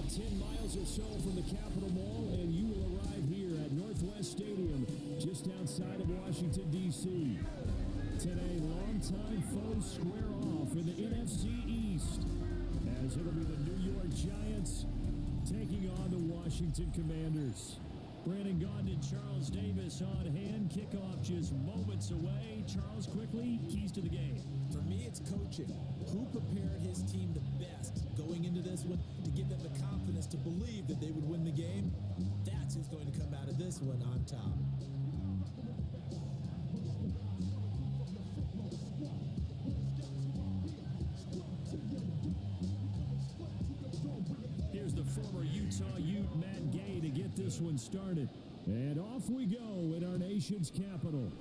10 miles or so from the Capitol Mall, and you will arrive here at Northwest Stadium, just outside of Washington, D.C. Today, longtime foes square off in the NFC East, as it'll be the New York Giants taking on the Washington Commanders. Brandon Gaudin and Charles Davis on hand. Kickoff just moments away. Charles, quickly, keys to the game. For me, it's coaching. Who prepared his team the best going into this one to give them the confidence to believe that they would win the game? That's who's going to come out of this one on top. Here's the former Utah Ute, Matt Gay, to get this one started. And off we go in our nation's capital.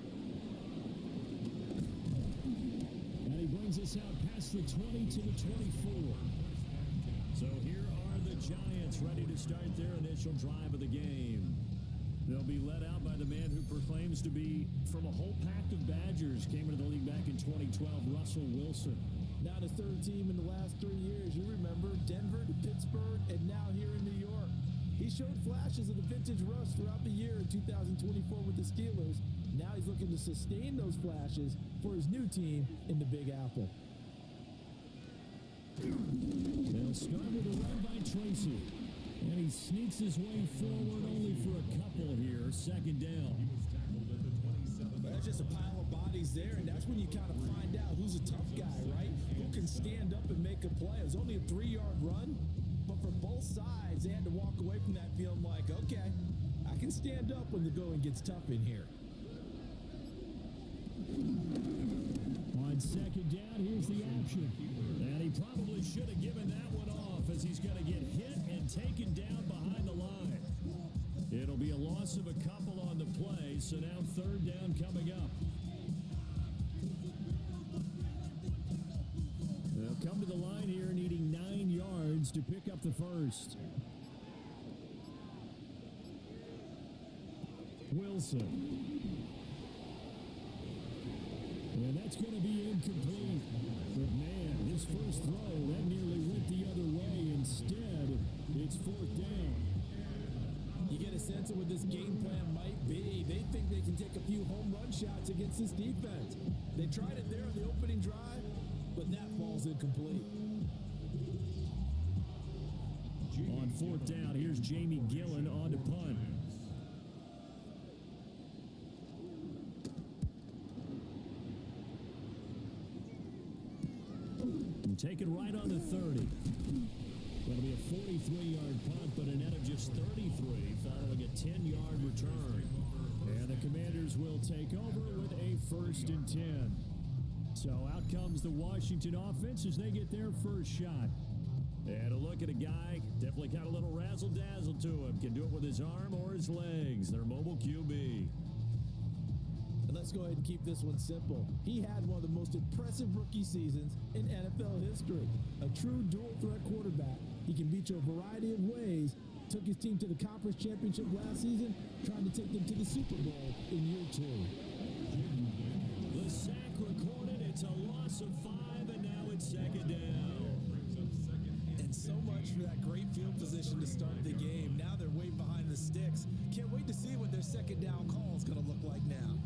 And he brings us out past the 20 to the 24. So here are the Giants ready to start their initial drive of the game. They'll be led out by the man who proclaims to be from a whole pack of Badgers. Came into the league back in 2012, Russell Wilson. Now his third team in the last 3 years. You remember Denver to Pittsburgh and now here in New York. He showed flashes of the vintage rush throughout the year in 2024 with the Steelers. Now he's looking to sustain those flashes for his new team in the Big Apple. They'll start with a run by Tracy. And he sneaks his way forward only for a couple here. Second down. There's just a pile of bodies there, and that's when you kind of find out who's a tough guy, right? Who can stand up and make a play. It was only a 3-yard run, but for both sides, they had to walk away from that feeling like, okay, I can stand up when the going gets tough in here. On second down, here's the option. And he probably should have given that one off, as he's going to get hit and taken down behind the line. It'll be a loss of a couple on the play, so now third down coming up. They'll come to the line here needing 9 yards to pick up the first. Wilson. And that's going to be incomplete. But man, his first throw, that nearly went the other way. Instead, it's fourth down. You get a sense of what this game plan might be. They think they can take a few home run shots against this defense. They tried it there on the opening drive, but that falls incomplete. On fourth down, here's Jamie Gillen on to punt. And take it right on the 30. That'll be a 43-yard punt, but a net of just 33 following a 10-yard return. And the Commanders will take over with a 1st and 10. So out comes the Washington offense as they get their first shot. And a look at a guy, definitely got a little razzle-dazzle to him. Can do it with his arm or his legs. Their mobile QB. And let's go ahead and keep this one simple. He had one of the most impressive rookie seasons in NFL history. A true dual-threat quarterback. He can beat you a variety of ways. Took his team to the conference championship last season, trying to take them to the Super Bowl in year 2. The sack recorded. It's a loss of 5, and now it's second down. And so much for that great field position to start the game. Now they're way behind the sticks. Can't wait to see what their second down call is going to look like now.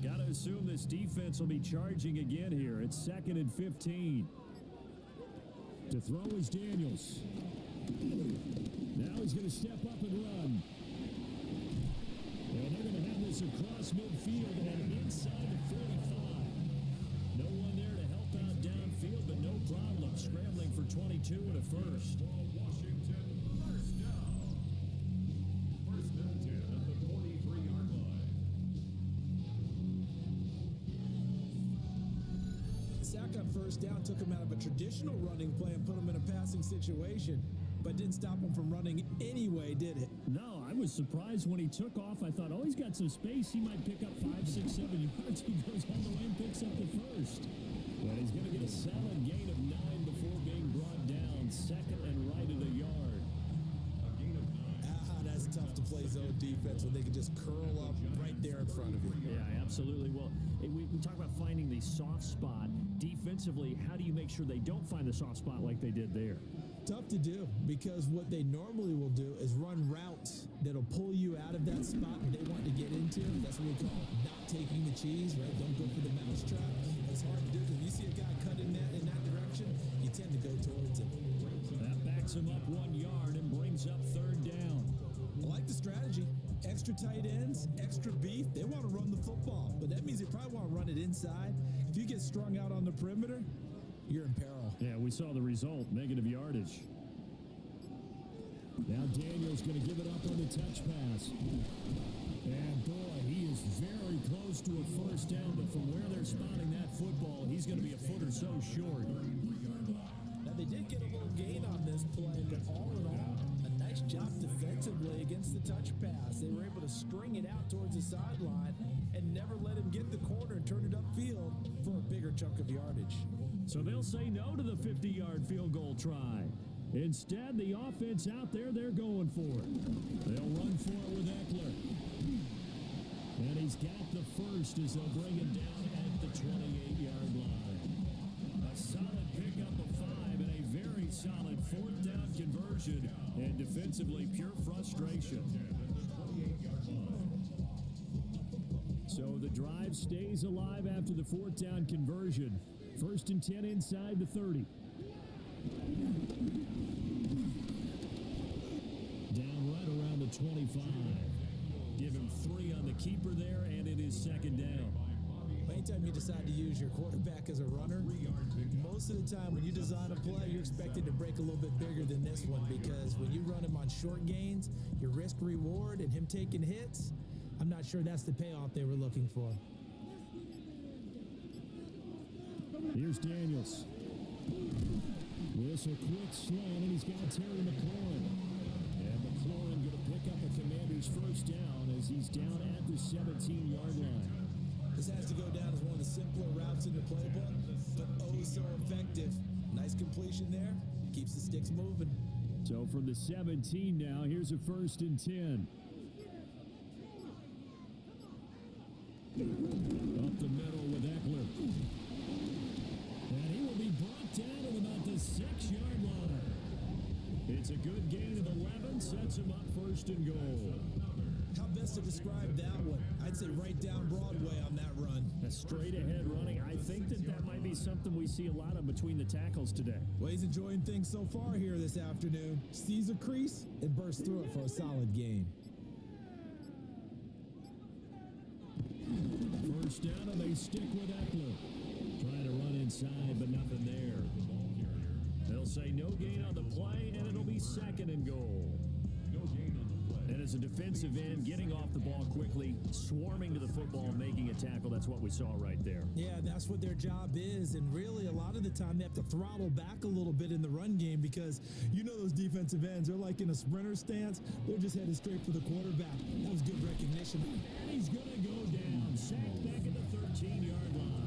Gotta assume this defense will be charging again here. It's 2nd and 15. To throw is Daniels. Now he's going to step up and run. And they're going to have this across midfield and inside the 45. No one there to help out downfield, but no problem. Scrambling for 22 and a first. Washington, first down. First and 10 at the 43-yard line. Sack on first down took him out of a traditional running play and put him in a passing situation, but didn't stop him from running anyway, did it? No, I was surprised when he took off. I thought, oh, he's got some space. He might pick up 5, 6, 7 yards. He goes all the way and picks up the first. But he's going to get a solid gain of 9 before being brought down. Second and right at a yard. That's tough to play zone defense when they can just curl up right there in front of you. Yeah, absolutely. Well, we talk about finding the soft spot. Defensively, how do you make sure they don't find the soft spot like they did there? Tough to do, because what they normally will do is run routes that'll pull you out of that spot they want to get into. That's what we call not taking the cheese, right? Don't go for the mousetrap. It's hard to do because you see a guy cut in that direction, you tend to go towards him. That backs him up 1 yard and brings up third down. I like the strategy. Extra tight ends, extra beef. They want to run the football, but that means they probably want to run it inside. If you get strung out on the perimeter, you're in peril. Yeah, we saw the result, negative yardage. Now Daniel's going to give it up on the touch pass. And boy, he is very close to a first down, but from where they're spotting that football, he's going to be a foot or so short. Now they did get a little gain on this play, but all in all, a nice job defensively against the touch pass. They were able to string it out towards the sideline and never let him get the corner and turn it upfield for a bigger chunk of yardage. So they'll say no to the 50-yard field goal try. Instead, the offense out there, they're going for it. They'll run for it with Eckler. And he's got the first as they'll bring him down at the 28-yard line. A solid pickup of 5 and a very solid fourth down conversion. And defensively, pure frustration. So the drive stays alive after the fourth down conversion. First and 10 inside the 30. Down right around the 25. Give him 3 on the keeper there, and it is second down. Anytime you decide to use your quarterback as a runner, most of the time when you design a play, you're expected to break a little bit bigger than this one, because when you run him on short gains, your risk reward and him taking hits, I'm not sure that's the payoff they were looking for. Here's Daniels. Whistle quick slant, and he's got Terry McLaurin. And McLaurin going to pick up a Commander's first down as he's down at the 17-yard line. This has to go down as one of the simpler routes in the playbook, but oh so effective. Nice completion there. Keeps the sticks moving. So from the 17 now, here's a first and 10. Up the middle with Eckler. And he will be brought down at about the 6-yard line. It's a good gain of 11, sets him up first and goal. How best to describe that one? I'd say right down Broadway on that run. A straight ahead running. I think that might be something we see a lot of between the tackles today. Well, he's enjoying things so far here this afternoon. Sees a crease and bursts through it for a solid gain. First down, and they stick with Eckler. Trying to run inside, but nothing there. They'll say no gain on the play, and it'll be second and goal. No gain on the play. And as a defensive end, getting off the ball quickly, swarming to the football, making a tackle, that's what we saw right there. Yeah, that's what their job is, and really a lot of the time they have to throttle back a little bit in the run game, because you know those defensive ends, they're like in a sprinter stance. They're just headed straight for the quarterback. That was good recognition. And he's going to go down, sacked back at the 13-yard line.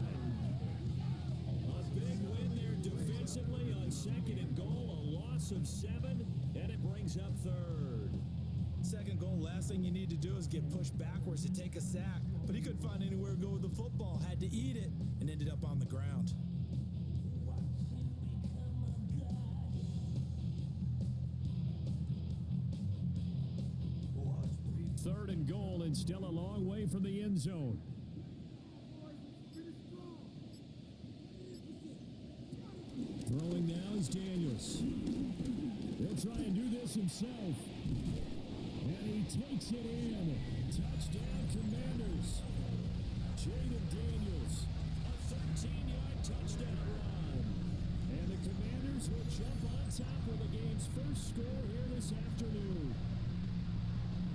A big win there defensively on second and goal, a loss of 7, and it brings up third. Second goal, last thing you need to do is get pushed backwards to take a sack. But he couldn't find anywhere to go with the football, had to eat it, and ended up on the ground. Third and goal, and still a long way from the end zone. Throwing now is Daniels. He'll try and do this himself. And he takes it in. Touchdown, Commanders. Jaden Daniels, a 13-yard touchdown run. And the Commanders will jump on top of the game's first score here this afternoon.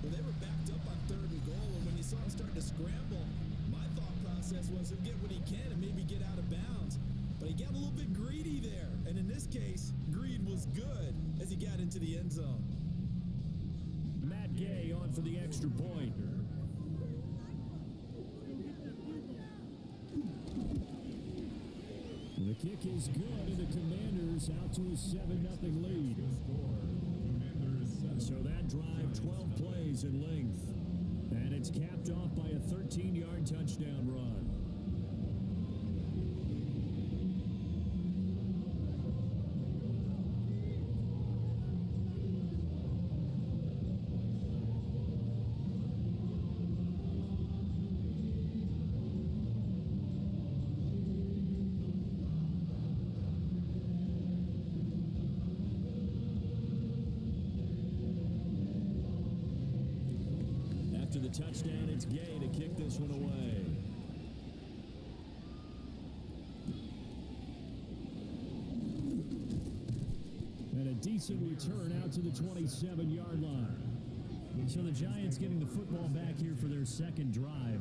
Well, they were backed up on third and goal, and when you saw him start to scramble, my thought process was he'll get what he can and maybe get out of bounds. But he got a little bit greedy there, and in this case, greed was good as he got into the end zone. Matt Gay on for the extra point. The kick is good, and the Commanders out to a 7-0 lead. So that drive, 12 plays in length. it's capped off by a 13-yard touchdown run. After the touchdown, it's Gay to kick this one away. And a decent return out to the 27-yard line. So the Giants getting the football back here for their second drive.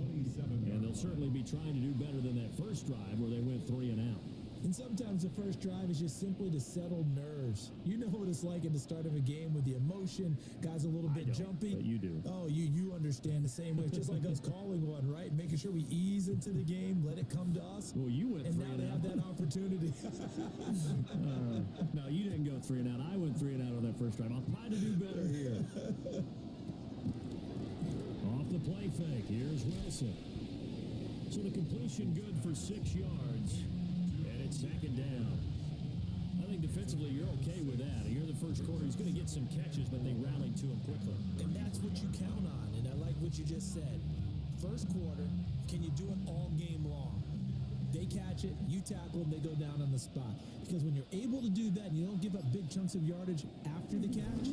And they'll certainly be trying to do better than that first drive where they went 3 and out. And sometimes the first drive is just simply to settle nerves. You know what it's like at the start of a game with the emotion. Guys a little bit jumpy. But you do. Oh, you understand the same way. It's just like us calling one, right? Making sure we ease into the game, let it come to us. Well, you went 3 and now they have that opportunity. No, you didn't go 3 and out. I went 3 and out on that first drive. I'll try to do better here. Off the play fake. Here's Wilson. So the completion good for 6 yards. And it's second down. I think defensively you're okay with that. Here in the first quarter, he's going to get some catches, but they rallied to him quickly. And that's what you count on. And I like what you just said. First quarter, can you do it all game long? They catch it, you tackle them, they go down on the spot. Because when you're able to do that, and you don't give up big chunks of yardage after the catch,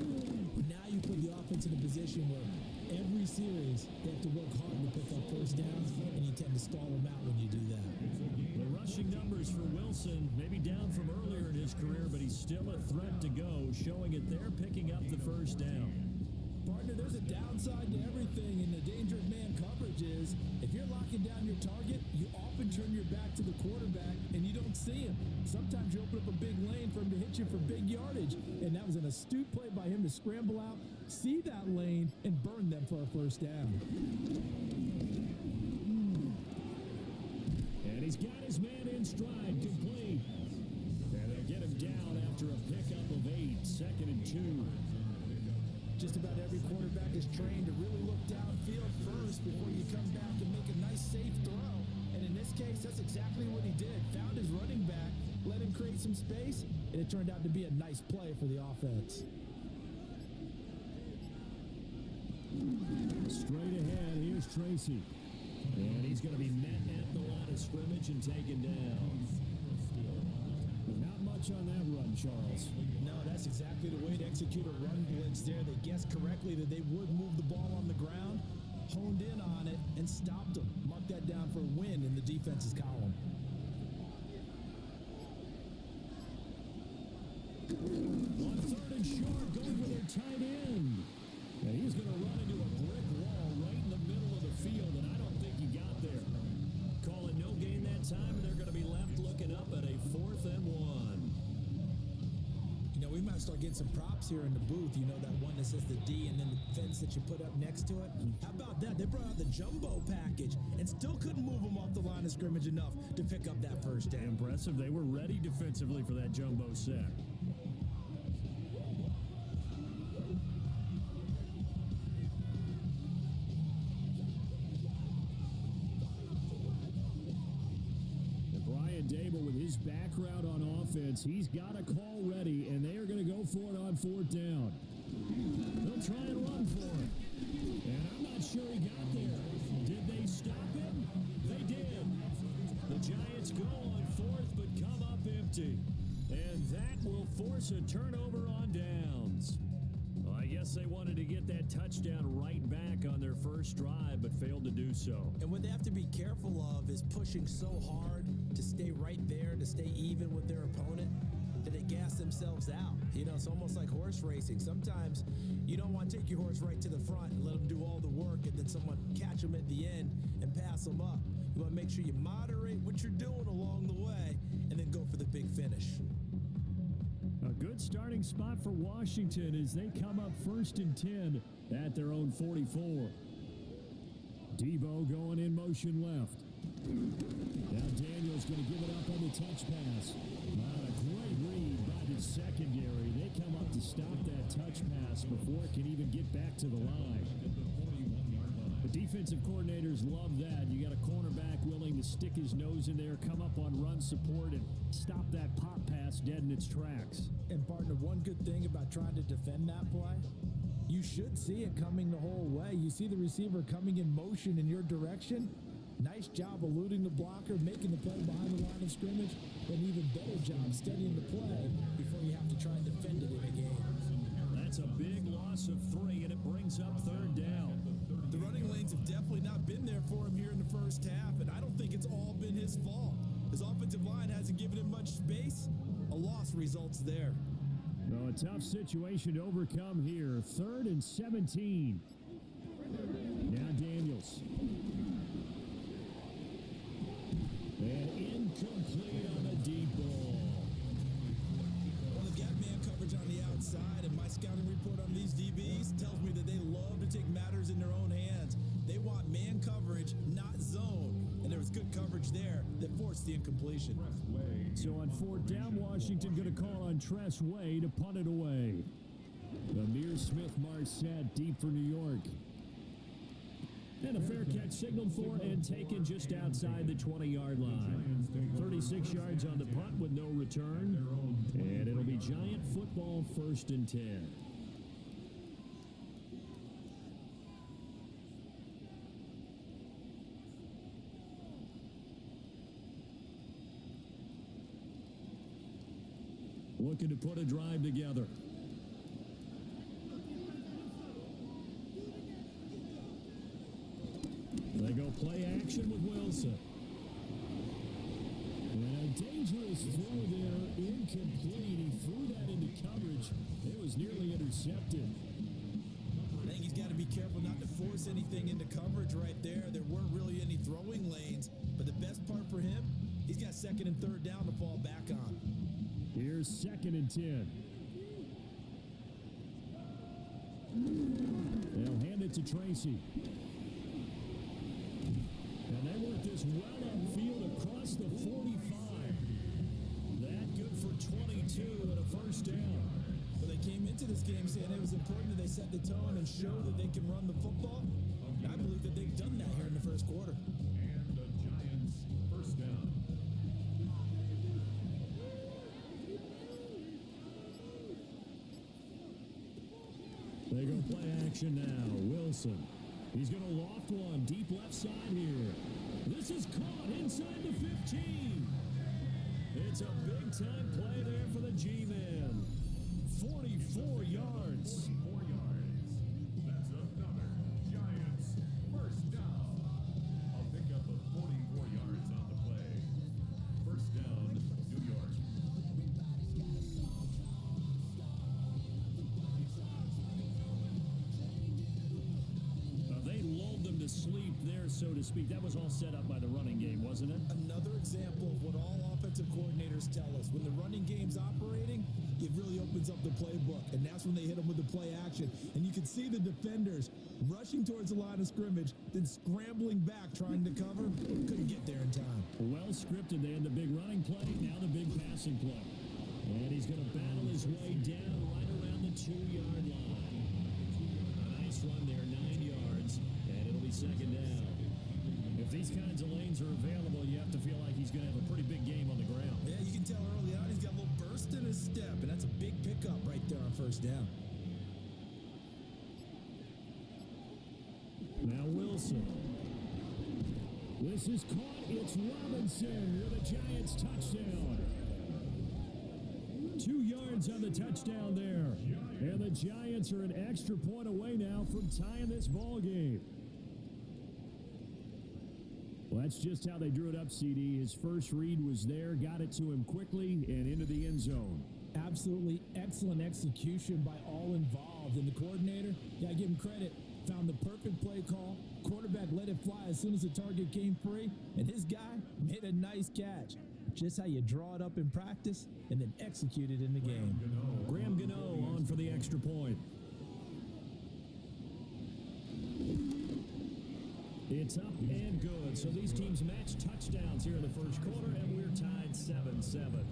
now you put the offense in a position where every series they have to work hard to pick up first downs, and you tend to stall them out when you do that. The rushing numbers for Wilson, maybe down from earlier in his career, but he's still a threat to go, showing it there, picking up the first down. Partner, there's a downside to everything, and the danger of man coverage is if you're locking down your target, you often turn your back to the quarterback, and you don't see him. Sometimes you open up a big lane for him to hit you for big yardage, and that was an astute play by him to scramble out, see that lane, and burn them for a first down. And he's got his man in stride, complete. And they'll get him down after a pickup of 8, 2nd and 2. Just about every quarterback is trained to really look downfield first before you come back and make a nice, safe throw. And in this case, that's exactly what he did. Found his running back, let him create some space, and it turned out to be a nice play for the offense. Straight ahead, here's Tracy. And he's going to be met at the line of scrimmage and taken down. Not much on that run, Charles. No, that's exactly the way to execute a run blitz there. They guessed correctly that they would move the ball on the ground, honed in on it, and stopped them. Mark that down for a win in the defense's column. On 3rd and short, going with their tight end. And he's going to run into a brick wall right in the middle of the field, and I don't think he got there. Calling no gain that time, and they're going to be left looking up at a 4th and 1. You know, we might start getting some props here in the booth. You know, that one that says the D and then the fence that you put up next to it. How about that? They brought out the jumbo package and still couldn't move them off the line of scrimmage enough to pick up that first down. Impressive. They were ready defensively for that jumbo set. Dable with his background on offense, he's got a call ready, and they are going to go for it on 4th down. They'll try and run for it. And I'm not sure he got there. Did they stop him? They did. The Giants go on 4th, but come up empty. And that will force a turnover on downs. Well, I guess they wanted to get that touchdown right back on their first drive, but failed to do so. And what they have to be careful of is pushing so hard to stay right there, to stay even with their opponent, that they gas themselves out. You know, it's almost like horse racing. Sometimes you don't want to take your horse right to the front and let them do all the work and then someone catch them at the end and pass them up. You want to make sure you moderate what you're doing along the way and then go for the big finish. A good starting spot for Washington as they come up 1st and 10 at their own 44. Debo going in motion left. Now Daniel's going to give it up on the touch pass. A great read by the secondary. They come up to stop that touch pass before it can even get back to the line. The defensive coordinators love that. You got a cornerback willing to stick his nose in there, come up on run support, and stop that pop pass dead in its tracks. And partner, one good thing about trying to defend that play, you should see it coming the whole way. You see the receiver coming in motion in your direction. Nice job eluding the blocker, making the play behind the line of scrimmage, and even better job studying the play before you have to try and defend it in a game. That's a big loss of 3, and it brings up 3rd down. The running lanes have definitely not been there for him here in the first half, and I don't think it's all been his fault. His offensive line hasn't given him much space. A loss results there. Well, a tough situation to overcome here. 3rd and 17. Now Daniels. And incomplete on the deep ball. Well, they've got man coverage on the outside, and my scouting report on these DBs tells me that they love to take matters in their own hands. They want man coverage, not zone. And there was good coverage there that forced the incompletion. So on 4th down, Washington going to call on Tress Way to punt it away. Amir Smith-Marset deep for New York. And a fair catch signaled for and taken just outside the 20-yard line. 36 yards on the punt with no return. And it'll be Giant football 1st and 10. Looking to put a drive together. They go play action with Wilson. And a dangerous throw there, incomplete. He threw that into coverage. It was nearly intercepted. I think he's got to be careful not to force anything into coverage right there. There weren't really any throwing lanes. But the best part for him, he's got 2nd and 3rd down to fall back on. Here's 2nd and 10. They'll hand it to Tracy. And they work this well upfield across the 45. That good for 22 and a 1st down. But they came into this game saying it was important that they set the tone and show that they can run the football. And I believe that they've done that here in the first quarter. And the Giants 1st down. They go play action now. Wilson. He's going to loft one deep left side here. This is caught inside the 15. It's a big-time play there for the G-Man. 44 yards. 4 yards. That's another Giants 1st down. I'll pick up a 44 yards on the play. 1st down, New York. They lulled them to sleep there, so to speak. That was all set up by the running game, wasn't it? Another example of what all offensive coordinators tell us. When the running game's operating, it really opens up the playbook. And that's when they hit them with the play action. And you can see the defenders rushing towards the line of scrimmage, then scrambling back trying to cover. Couldn't get there in time. Well scripted. They had the big running play, now the big passing play. And he's going to battle his way down right around the 2-yard line. Nice run there, 9 yards, and it'll be 2nd down. If these kinds of lanes are available, you have to feel like he's going to have a pretty big game on the ground. Yeah, you can tell early on he's got a little burst in his step, and that's a big pickup right there on 1st down. Now Wilson. This is caught. It's Robinson with a Giants touchdown. 2 yards on the touchdown there. And the Giants are an extra point away now from tying this ball game. Well, that's just how they drew it up, CD. His first read was there, got it to him quickly, and into the end zone. Absolutely excellent execution by all involved. And the coordinator, gotta give him credit, found the perfect play call. Quarterback let it fly as soon as the target came free, and his guy made a nice catch. Just how you draw it up in practice and then execute it in the game. Graham Gano on for the extra point. It's up and good. So these teams match touchdowns here in the first quarter, and we're tied 7-7.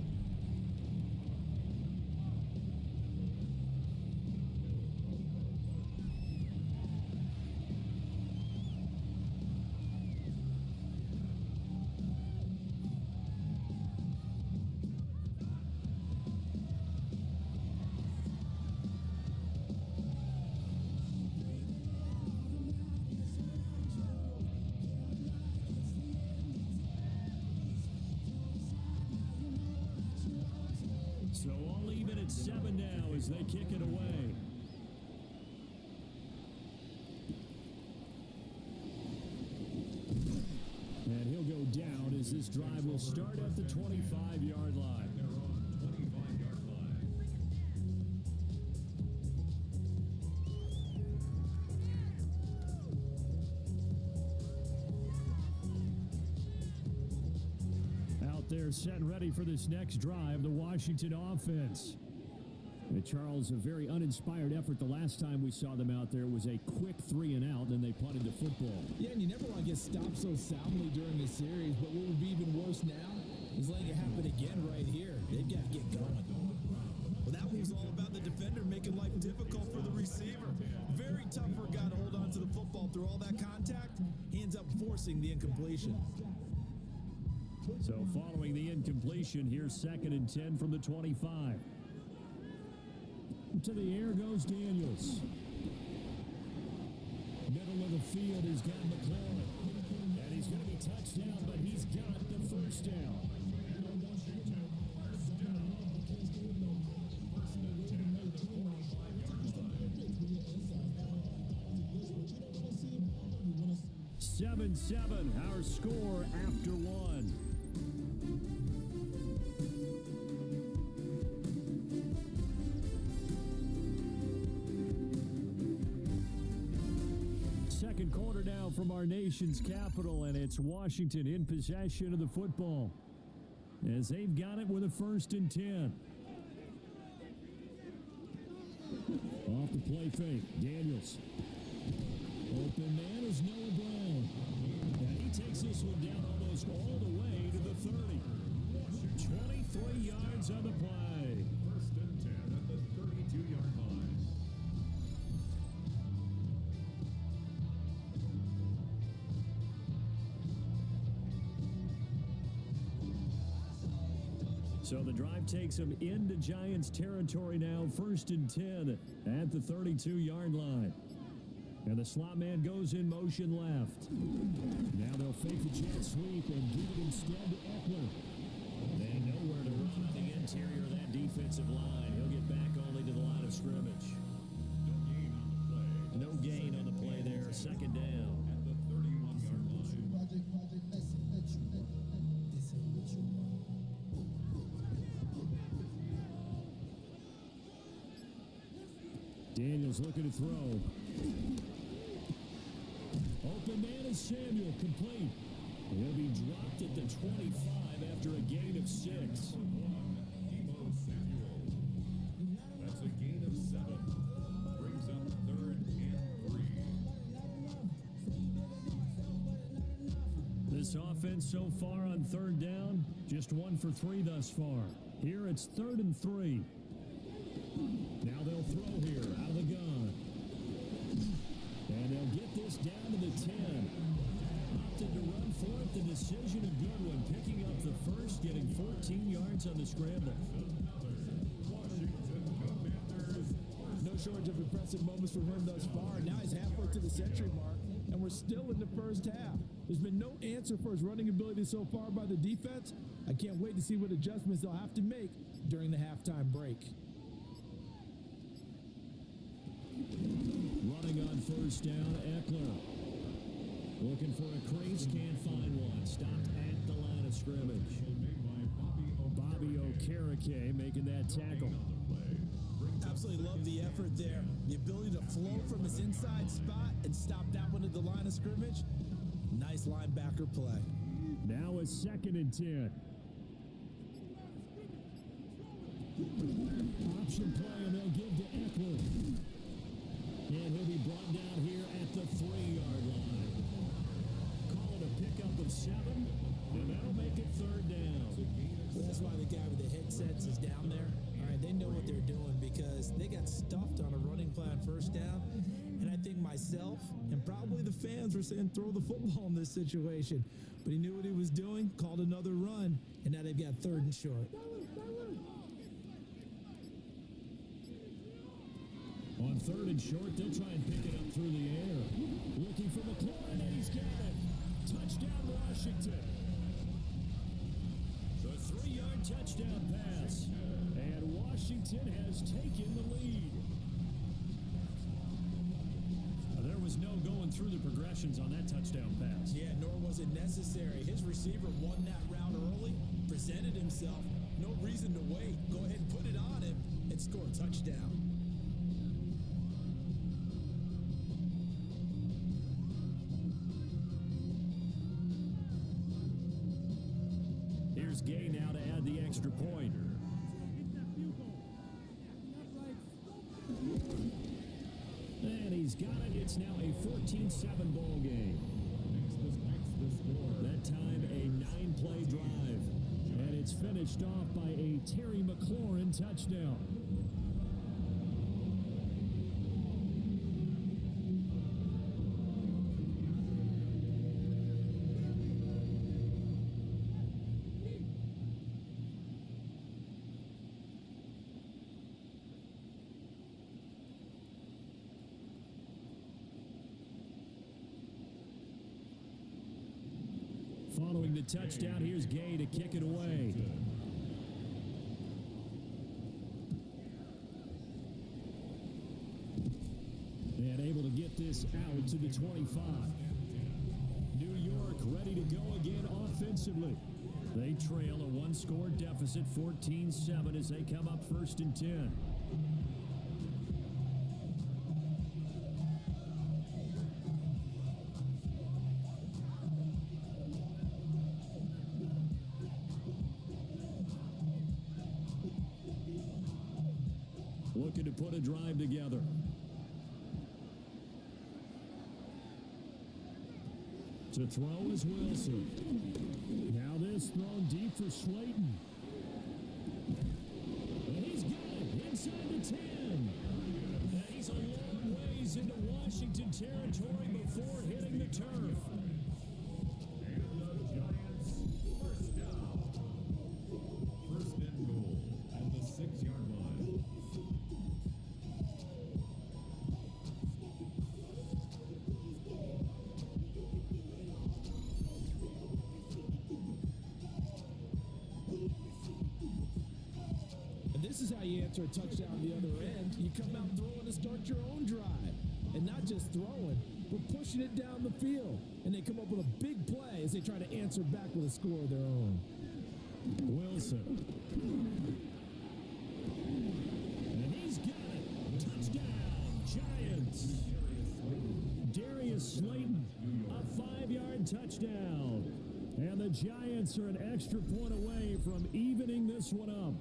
at 7 now as they kick it away. And he'll go down as this drive will start at the 25-yard line. They're on 25-yard line. Out there set and ready for this next drive, the Washington offense. Charles, a very uninspired effort. The last time we saw them out there was a quick 3 and out, and they punted the football. Yeah, and you never want to get stopped so soundly during a series, but what would be even worse now is letting it happen again right here. They've got to get going. Well, that was all about the defender making life difficult for the receiver. Very tough for a guy to hold on to the football through all that contact. He ends up forcing the incompletion. So following the incompletion, here's 2nd and 10 from the 25. To the air goes Daniels. Middle of the field has got McLaurin. And he's going to be touched down, but he's got the first down. Seven, our score after 1. Second quarter now from our nation's capital, and it's Washington in possession of the football as they've got it with a 1st and 10. Off the play fake, Daniels. Open man is Noah Brown. And he takes this one down almost all the way to the 30. 23 yards on the play. 1st and 10 at the 32-yard line. So the drive takes them into Giants territory now, 1st and 10 at the 32-yard line. And the slot man goes in motion left. Now they'll fake the jet sweep and give it instead to Eckler. They know where to run at the interior of that defensive line. He'll get back only to the line of scrimmage. No gain on the play there. 2nd down. At the 31-yard line. Daniels looking to throw. Open man is Samuel, complete. He'll be dropped at the 25 after a gain of 6. That's a gain of 7. Brings up 3rd and 3. This offense so far on 3rd down, just 1 for 3 thus far. Here it's 3rd and 3. Now they'll throw here out of the gun. And they'll get this down to the 10. Opted to run for it. The decision a good one. Picking up the first, getting 14 yards on the scramble. No shortage of impressive moments for him thus far. Now he's halfway to the century mark, and we're still in the first half. There's been no answer for his running ability so far by the defense. I can't wait to see what adjustments they'll have to make during the halftime break. Running on 1st down, Eckler. Looking for a crease, can't find one. Stopped at the line of scrimmage. Bobby Okereke making that tackle. Absolutely love the effort there. The ability to flow from his inside spot and stop that one at the line of scrimmage. Nice linebacker play. Now a 2nd and 10. Option play, and they'll give to Eckler. And he'll be brought down here at the 3-yard line. Call it a pickup of 7, and that'll make it 3rd down. That's why the guy with the headsets is down there. All right, they know what they're doing because they got stuffed on a running play on 1st down. And I think myself and probably the fans were saying throw the football in this situation. But he knew what he was doing, called another run, and now they've got 3rd and short. On 3rd and short, they'll try and pick it up through the air. Looking for McLaurin, and he's got it. Touchdown, Washington. The 3-yard touchdown pass. And Washington has taken the lead. There was no going through the progressions on that touchdown pass. Yeah, nor was it necessary. His receiver won that route early, presented himself. No reason to wait. Go ahead and put it on him and score a touchdown. Here's Gay now to add the extra point. And he's got it. It's now a 14-7 ball game. That time a 9-play drive. And it's finished off by a Terry McLaurin touchdown. Following the touchdown, here's Gay to kick it away. And able to get this out to the 25. New York ready to go again offensively. They trail a one-score deficit, 14-7, as they come up 1st and 10. Looking to put a drive together. To throw is Wilson. Now this thrown deep for Slayton. And he's got it inside the 10. And he's a long ways into Washington territory before hitting the turf. And the Giants, first down. First and goal at the 6-yard line. And this is how you answer a touchdown on the other end. You come out throwing to start your own drive. And not just throwing, but pushing it down the field. And they come up with a big play as they try to answer back with a score of their own. Wilson. And he's got it. Touchdown, Giants. Darius Slayton, a 5-yard touchdown. And the Giants are an extra point away from evening this one up.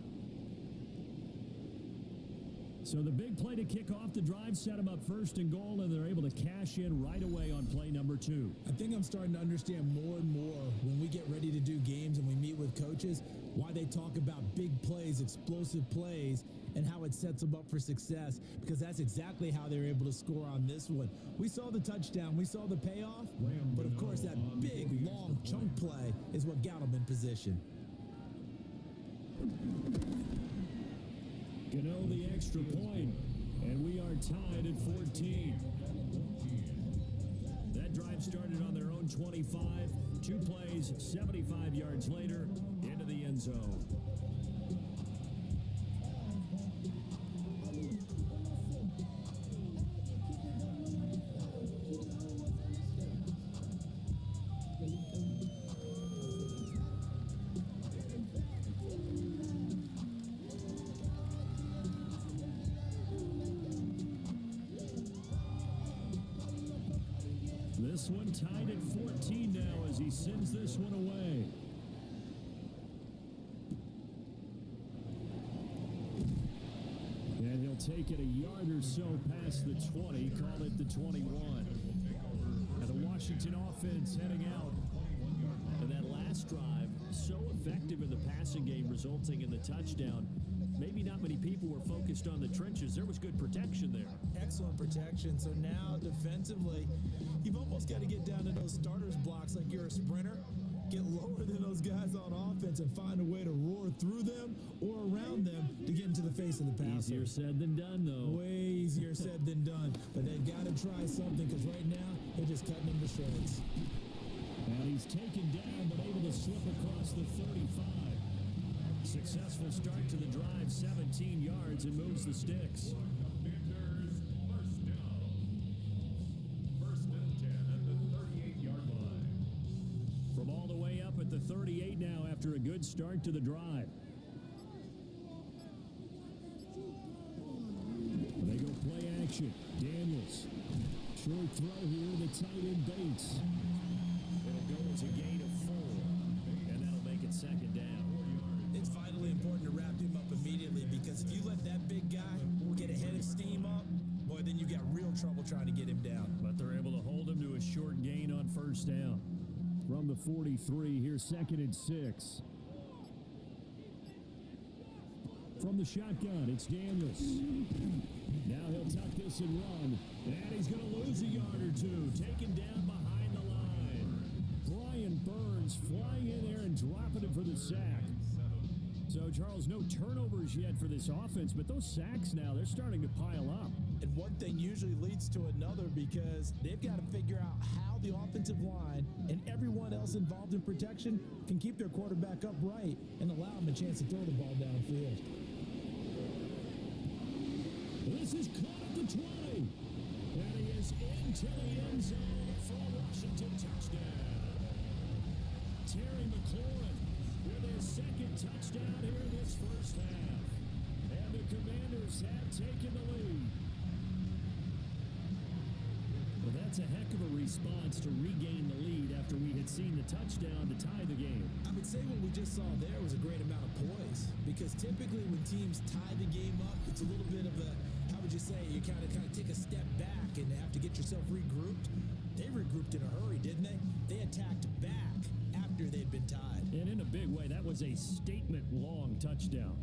So the big play to kick off the drive set them up 1st and goal, and they're able to cash in right away on play number 2. I think I'm starting to understand more and more when we get ready to do games and we meet with coaches why they talk about big plays, explosive plays, and how it sets them up for success, because that's exactly how they were able to score on this one. We saw the touchdown, we saw the payoff, but of course that big, long chunk play is what got them in position. Gano the extra point, and we are tied at 14. That drive started on their own 25. 2 plays, 75 yards later, into the end zone. This one tied at 14 now as he sends this one away. And he'll take it a yard or so past the 20, call it the 21. And the Washington offense heading out. And that last drive, so effective in the passing game, resulting in the touchdown. Maybe not many people were focused on the trenches. There was good protection there. Excellent protection. So now defensively, you've almost got to get down to those starters blocks like you're a sprinter. Get lower than those guys on offense and find a way to roar through them or around them to get into the face of the passer. Easier said than done, though. Way easier said than done. But they've got to try something, because right now they're just cutting them to shreds. And he's taken down but able to slip across the 35. successful start to the drive, 17 yards, and moves the sticks. Commanders, first down. First and 10 at the 38-yard line. From all the way up at the 38 now after a good start to the drive. They go play action. Daniels. Short throw here, the tight end Bates. It'll go as a gain of 4, and that'll make it second down. It's vitally important to wrap him up immediately because if you let that big guy get a head of steam up, boy, then you got real trouble trying to get him down. But they're able to hold him to a short gain on first down. From the 43, here's second and 6. From the shotgun, it's Daniels. Now he'll tuck this and run. And he's going to lose a yard or two. Taken down behind the line. Brian Burns flying in there and dropping him for the sack. So, Charles, no turnovers yet for this offense, but those sacks now, they're starting to pile up. And one thing usually leads to another because they've got to figure out how the offensive line and everyone else involved in protection can keep their quarterback upright and allow him a chance to throw the ball downfield. This is caught at the 20. And he is into the end zone for a Washington touchdown. Terry McLaurin with his second touchdown here in this first half. And the Commanders have taken the lead. Well, that's a heck of a response to regain the lead after we had seen the touchdown to tie the game. I would say what we just saw there was a great amount of poise because typically when teams tie the game up, it's a little bit of a, how would you say, you kind of take a step back and have to get yourself regrouped. They regrouped in a hurry, didn't they? They attacked back after they'd been tied. And in a big way, that was a statement-long touchdown.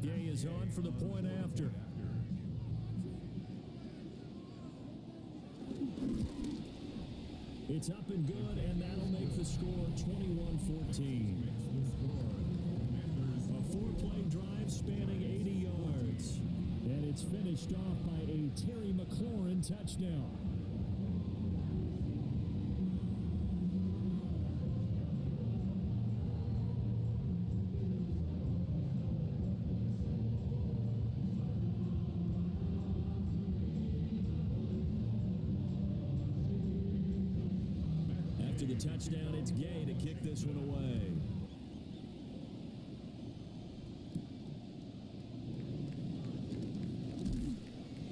Gay is on for the point after. It's up and good, and that'll make the score 21-14. A 4-play drive spanning 80 yards. And it's finished off by a Terry McLaurin touchdown. After the touchdown, it's Gay to kick this one away.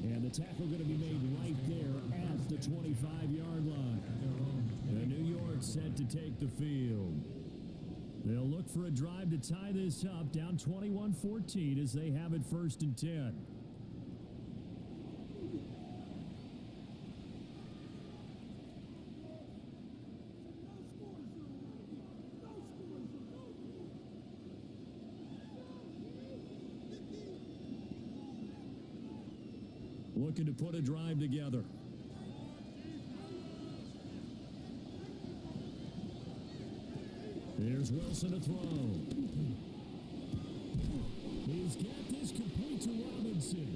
And the tackle going to be made right there at the 25-yard line. And New York set to take the field. They'll look for a drive to tie this up, down 21-14 as they have it first and 10. Looking to put a drive together. Here's Wilson to throw. He's got this complete to Robinson.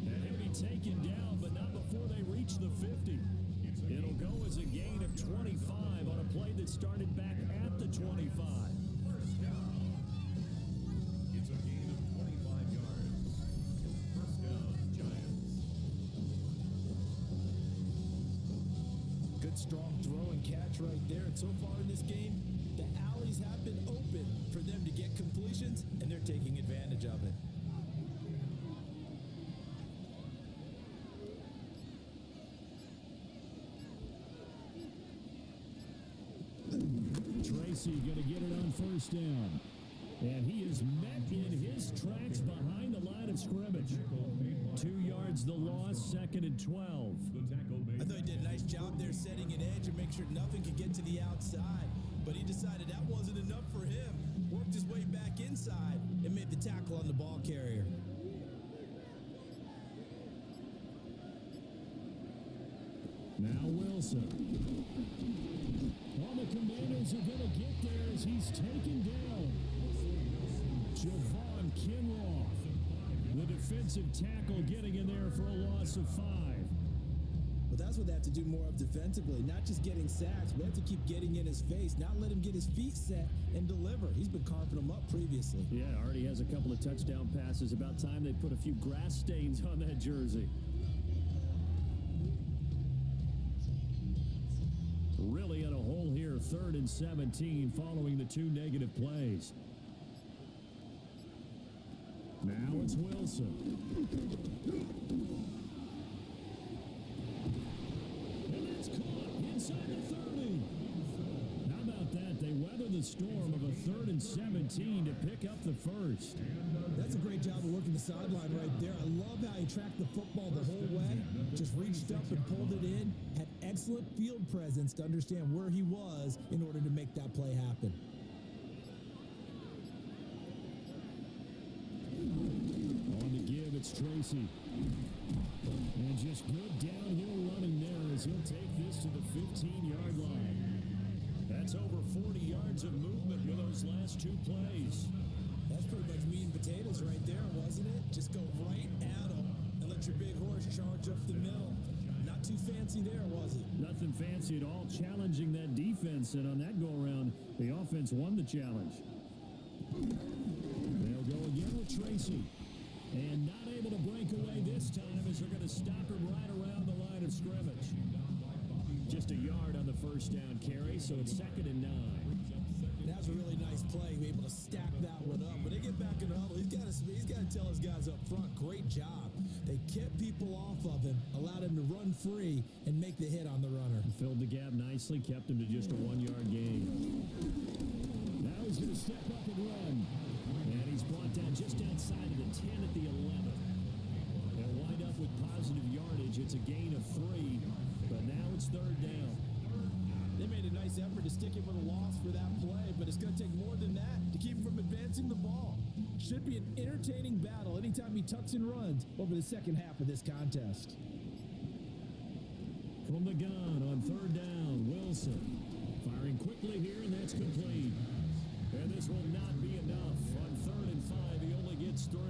And he'll be taken down, but not before they reach the 50. It'll go as a gain of 25 on a play that started back at the 25. First down. It's a gain of 25 yards. First down, Giants. Good strong throw and catch right there. And so far in this game, the alleys have been open for them to get completions, and they're taking advantage of it. Tracy going to get it on first down. And he is met in his tracks behind the line of scrimmage. 2 yards the loss, second and 12. I thought he did a nice job there setting an edge and make sure nothing could get to the outside. But he decided that wasn't enough for him. Worked his way back inside and made the tackle on the ball carrier. Now Wilson. All the Commanders are going to get there as he's taken down. Javon Kinroth, the defensive tackle, getting in there for a loss of 5. Well, that That's what they have to do more of defensively, not just getting sacks, but they have to keep getting in his face, not let him get his feet set and deliver. He's been carving them up previously. Yeah, already has a couple of touchdown passes. About time they put a few grass stains on that jersey. Really in a hole here, 3rd and 17 following the 2 negative plays. Now it's Wilson. And that's caught inside the 30. How about that? They weather the storm of a 3rd and 17 to pick up the first. That's a great job of working the sideline right there. I love how he tracked the football the whole way, just reached up and pulled it in, had excellent field presence to understand where he was in order to make that play happen. On the give, it's Tracy. And just good downhill running there as he'll take this to the 15-yard line. That's over 40 yards of movement with those last 2 plays. That's pretty much meat and potatoes right there, wasn't it? Just go right at him and let your big horse charge up the middle. Not too fancy there, was it? Nothing fancy at all, challenging that defense, and on that go-around, the offense won the challenge. They'll go again with Tracy. And not able to break away this time as they're going to stop him right around the line of scrimmage. Just a yard on the first down carry, so it's 2nd and 9. That was a really nice play. Be able to stack that one up. When they get back in the huddle, he's got to tell his guys up front, great job. They kept people off of him, allowed him to run free and make the hit on the runner. Filled the gap nicely, kept him to just a 1-yard gain. Now he's going to step up and run. And he's brought down just outside of the 10 at the 11. They'll wind up with positive yardage. It's a gain of 3, but now it's 3rd down. They made a nice effort to stick him with a loss for that play, but it's going to take more than that to keep him from advancing the ball. Should be an entertaining battle anytime he tucks and runs over the second half of this contest. From the gun on 3rd down, Wilson. Firing quickly here, and that's complete. And this will not be enough. On 3rd and 5, he only gets 3.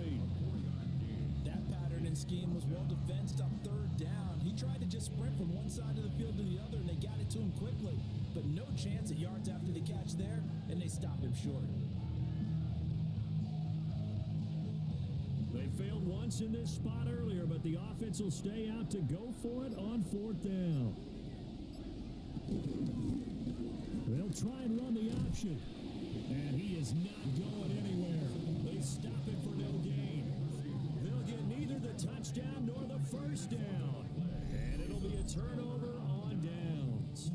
That pattern and scheme was well defensed on 3rd down. He tried to just sprint from one side of the field to the other, and they got it to him quickly. But no chance at yards after the catch there, and they stopped him short. They failed once in this spot earlier, but the offense will stay out to go for it on 4th down. They'll try and run the option. And he is not going anywhere. They stop it for no gain. They'll get neither the touchdown nor the first down. And it'll be a turnover on downs.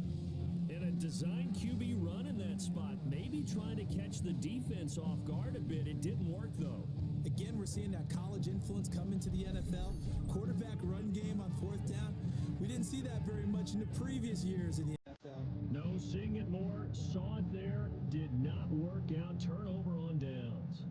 And a design QB run in that spot, maybe trying to catch the defense off guard a bit. It didn't work, though. Again, we're seeing that college influence come into the NFL. Quarterback run game on 4th down. We didn't see that very much in the previous years in the NFL. No, seeing it more, saw it there, did not work out. Turnover on downs.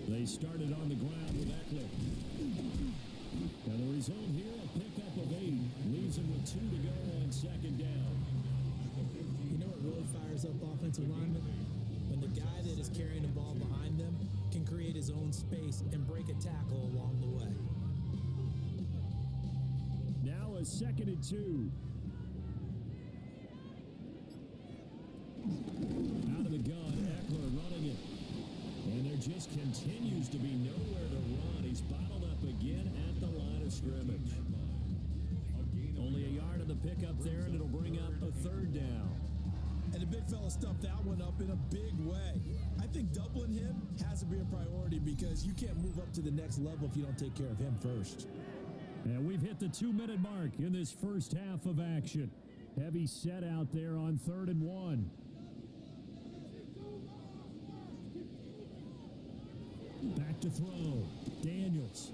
They started on the ground with Eckler. And the result here, a pickup of 8. Leaves him with 2 to go on 2nd down. You know what really fires up offensive linemen? When the guy that is carrying the ball behind them can create his own space and break a tackle along the way. Now a 2nd and 2. Out of the gun, Eckler running it. And there just continues to be nowhere to run. He's bottled up again at the line of scrimmage. Only a yard of the pickup there, and it'll bring up a 3rd down. And the big fella stuffed that one up in a big way. I think doubling him has to be a priority because you can't move up to the next level if you don't take care of him first. And we've hit the 2-minute mark in this first half of action. Heavy set out there on 3rd and 1. Back to throw. Daniels.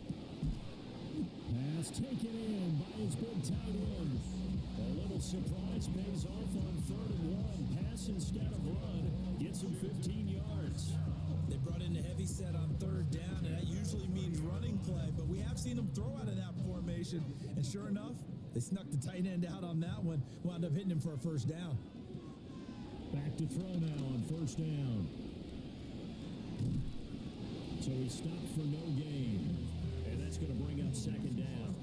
Pass taken in by his big tight end. A little surprise pays off on 3rd and 1. Pass pass instead of run. Gets him 15 yards. They brought in a heavy set on third down, and that usually means running play, but we have seen them throw out of that formation, and sure enough, they snuck the tight end out on that one, wound up hitting him for a first down. Back to throw now on first down. So he stopped for no gain, and that's going to bring up second down.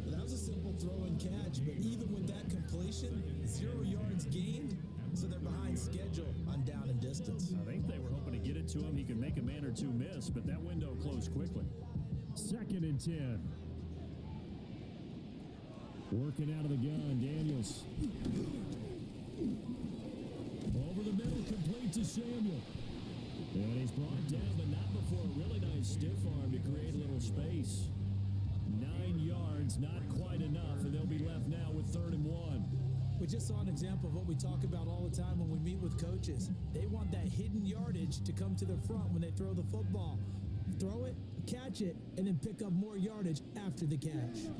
That was a simple throw and catch, but even with that completion, 0 yards gained, so they're behind schedule on down and distance. I think they were hoping to get it to him. He could make a man or two miss, but that window closed quickly. 2nd and 10. Working out of the gun, Daniels. Over the middle, complete to Samuel. And he's brought down, but not before a really nice stiff arm to create a little space. 9 yards, not quite enough, and they'll be left now with 3rd and 1. We just saw an example of what we talk about all the time when we meet with coaches. They want that hidden yardage to come to the front when they throw the football. Throw it, catch it, and then pick up more yardage after the catch.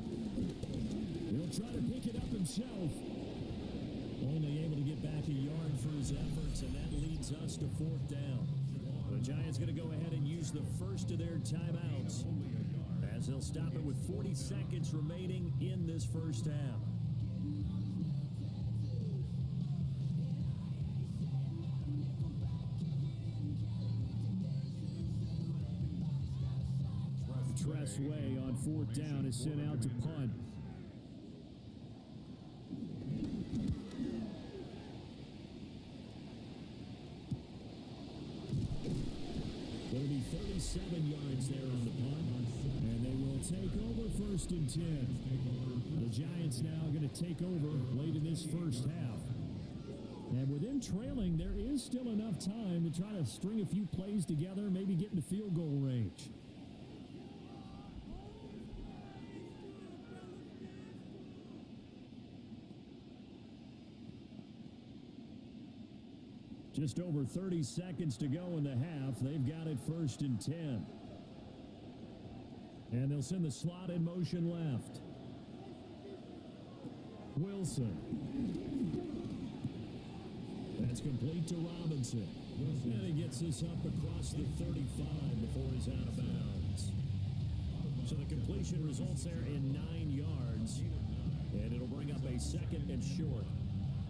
He'll try to pick it up himself. Only able to get back a yard for his efforts, and that leads us to 4th down. The Giants going to go ahead and use the first of their timeouts, as they'll stop it with 40 seconds remaining in this first half. Tressway on 4th down is sent out to punt. It'll be 37 yards there on the punt, and they will take over 1st and 10. The Giants now going to take over late in this first half. And with them trailing, there is still enough time to try to string a few plays together, maybe get into field goal range. Just over 30 seconds to go in the half. They've got it 1st and 10. And they'll send the slot in motion left. Wilson. That's complete to Robinson. And he gets this up across the 35 before he's out of bounds. So the completion results there in 9 yards. And it'll bring up a 2nd and short.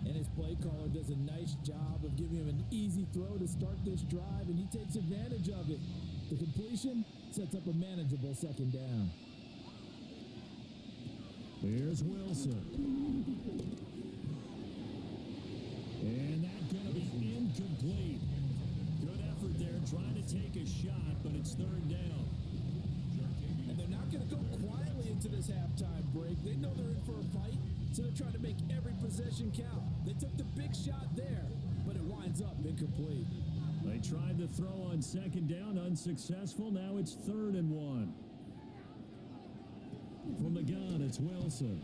And his play caller does a nice job of giving him an easy throw to start this drive, and he takes advantage of it. The completion sets up a manageable 2nd down. Here's Wilson. And that's going to be incomplete. Good effort there, trying to take a shot, but it's 3rd down. And they're not going to go quietly into this halftime break. They know they're in for a fight, so they're trying to make every possession count. They took the big shot there, but it winds up incomplete. They tried to throw on 2nd down, unsuccessful. Now it's 3rd and 1. From the gun, it's Wilson.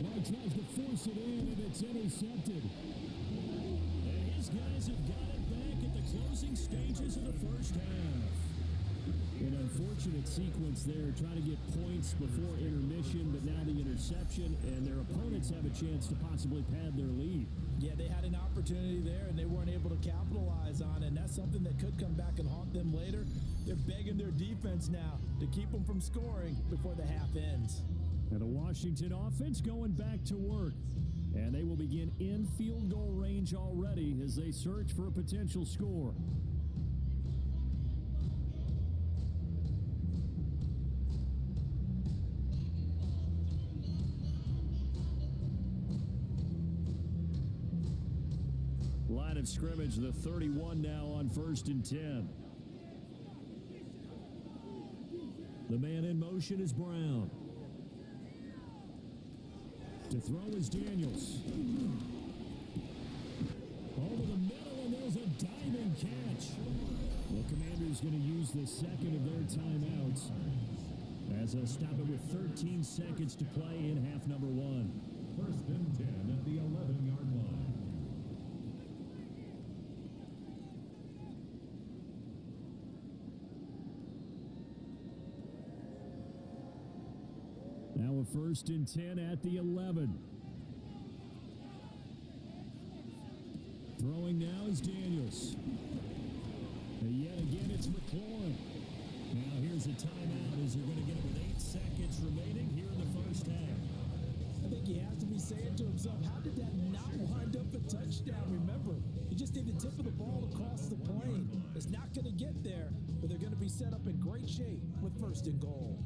Well, tries to force it in, and it's intercepted. And his guys have got it back at the closing stages of the first half. An unfortunate sequence there, trying to get points before intermission, but now the interception, and their opponents have a chance to possibly pad their lead. Yeah, they had an opportunity there, and they weren't able to capitalize on it, and that's something that could come back and haunt them later. They're begging their defense now to keep them from scoring before the half ends. And the Washington offense going back to work. And they will begin in field goal range already as they search for a potential score. Line of scrimmage, the 31 now on 1st and 10. The man in motion is Brown. To throw is Daniels. Over the middle, and there's a diving catch. The Commanders going to use the 2nd of their timeouts as they stop it with 13 seconds to play in half number 1. 1st and 10 at the 11-yard line. Now a 1st and 10 at the 11. Throwing now is Daniels. And yet again, it's McLaurin. Now here's a timeout as they're going to get it with 8 seconds remaining here in the first half. I think he has to be saying to himself, how did that not wind up a touchdown? Remember, you just need the tip of the ball across the plane. It's not going to get there, but they're going to be set up in great shape with 1st and goal.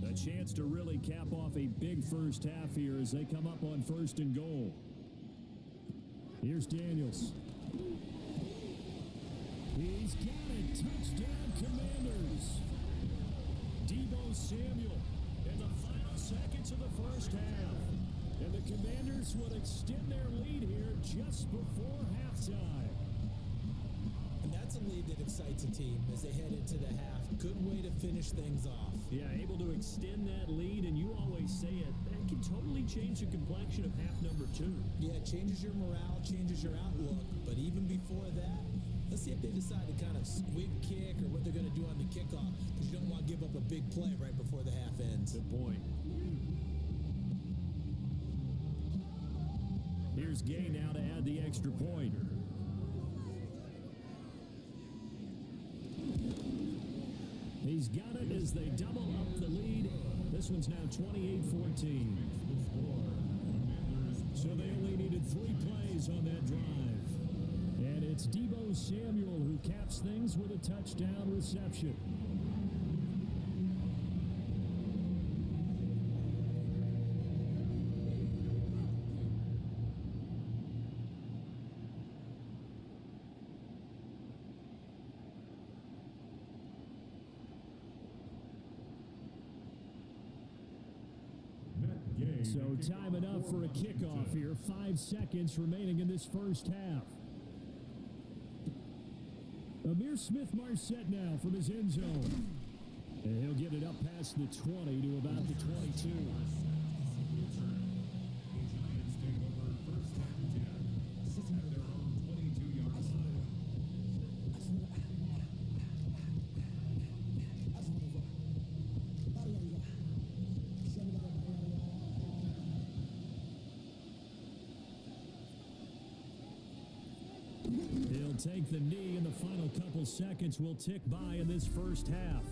A chance to really cap off a big first half here as they come up on 1st and goal. Here's Daniels. He's got it. Touchdown, Commanders. Deebo Samuel in the final seconds of the first half. And the Commanders would extend their lead here just before halftime. And that's a lead that excites a team as they head into the half. Good way to finish things off. Yeah, able to extend that lead, and you always say it, that can totally change the complexion of half number 2. Yeah, it changes your morale, changes your outlook. But even before that, let's see if they decide to kind of squib kick or what they're going to do on the kickoff, because you don't want to give up a big play right before the half ends. Good point. Here's Gay now to add the extra point. He's got it as they double up the lead. This one's now 28-14. So they only needed 3 plays on that drive. And it's Deebo Samuel who caps things with a touchdown reception. So time enough for a kickoff here. 5 seconds remaining in this first half. Amir Smith-Marset now from his end zone. And he'll get it up past the 20 to about the 22. He'll take the knee, and the final couple seconds will tick by in this first half.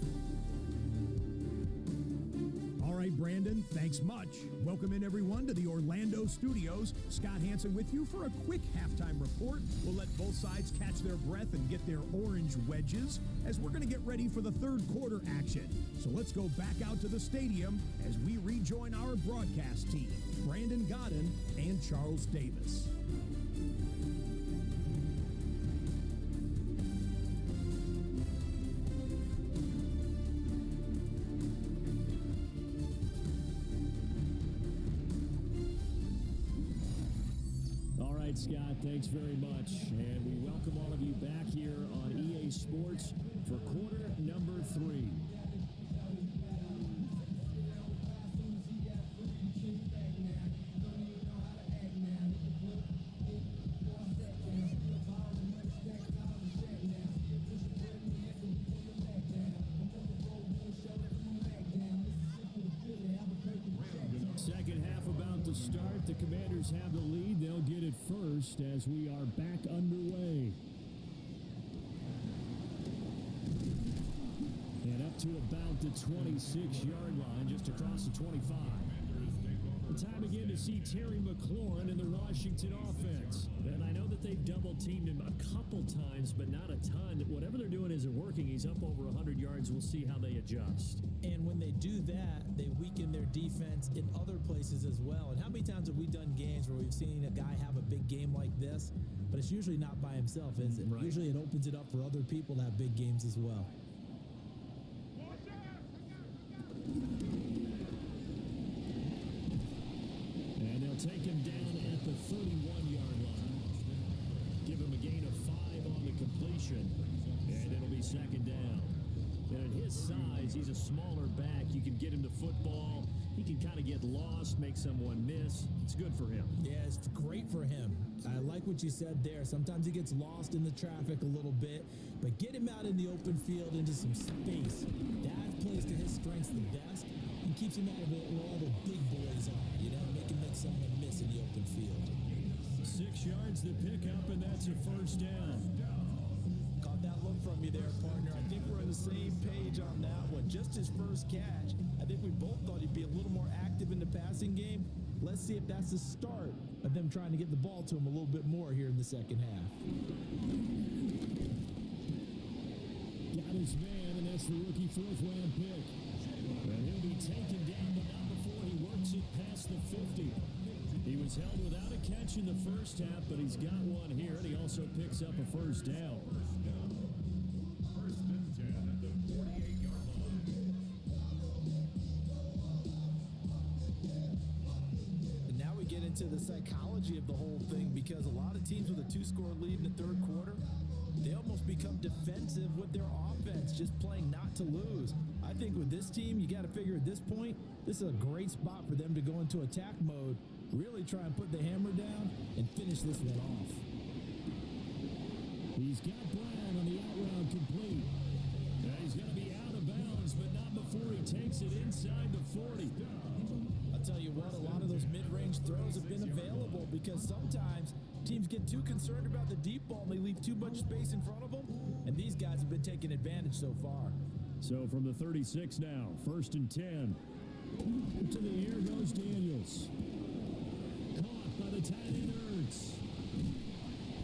All right, Brandon, thanks much. Welcome in, everyone, to the Orlando studios. Scott Hansen with you for a quick halftime report. We'll let both sides catch their breath and get their orange wedges as we're going to get ready for the third quarter action. So let's go back out to the stadium as we rejoin our broadcast team, Brandon Godden and Charles Davis. Scott, thanks very much. And we welcome all of you back here on EA Sports for quarter number 3. Second half about to start. The Commanders have the lead. They'll get it first as we are back underway. And up to about the 26-yard line, just across the 25. The time again to see Terry McLaurin in the Washington offense. And I know that they've double-teamed him a couple times, but not a ton. Whatever they're doing isn't working. He's up over 100 yards. We'll see how they adjust. And when they do that, they weaken their defense in other places as well. And how many times have we done games where we've seen a guy have a big game like this, but it's usually not by himself, is it? Right. Usually it opens it up for other people to have big games as well. And they'll take him down at the 31-yard line. Give him a gain of 5 on the completion. And it'll be second down. And at his size, he's a smaller back. You can get him the football. He can kind of get lost, make someone miss. It's good for him. Yeah, it's great for him. I like what you said there. Sometimes he gets lost in the traffic a little bit, but get him out in the open field into some space. That plays to his strengths the best. and keeps him out of it where all the big boys are, make him make someone miss in the open field. 6 yards the pickup, and that's a first down. Caught that look from you there, partner. I think we're on the same page on that one. Just his first catch. I think we both thought he'd be a little more active in the passing game. Let's see if that's the start of them trying to get the ball to him a little bit more here in the second half. Got his man, and that's the rookie 4th-round pick. And he'll be taken down, but not before he works it past the 50. He was held without a catch in the first half, but he's got one here, and he also picks up a first down. First and 10 at the 48-yard line. And now we get into the psychology of the whole thing, because a lot of teams with a 2-score lead in the third quarter, they almost become defensive with their offense, just playing not to lose. I think with this team, you got to figure at this point, this is a great spot for them to go into attack mode, really try and put the hammer down and finish this one off. He's got Brown on the out route complete. He's going to be out of bounds, but not before he takes it inside the 40. I'll tell you what, a lot of those mid-range throws have been available because sometimes teams get too concerned about the deep ball and they leave too much space in front of them, and these guys have been taking advantage so far. So from the 36 now, 1st and 10. To the air goes Daniels. Caught by the tight end Ertz.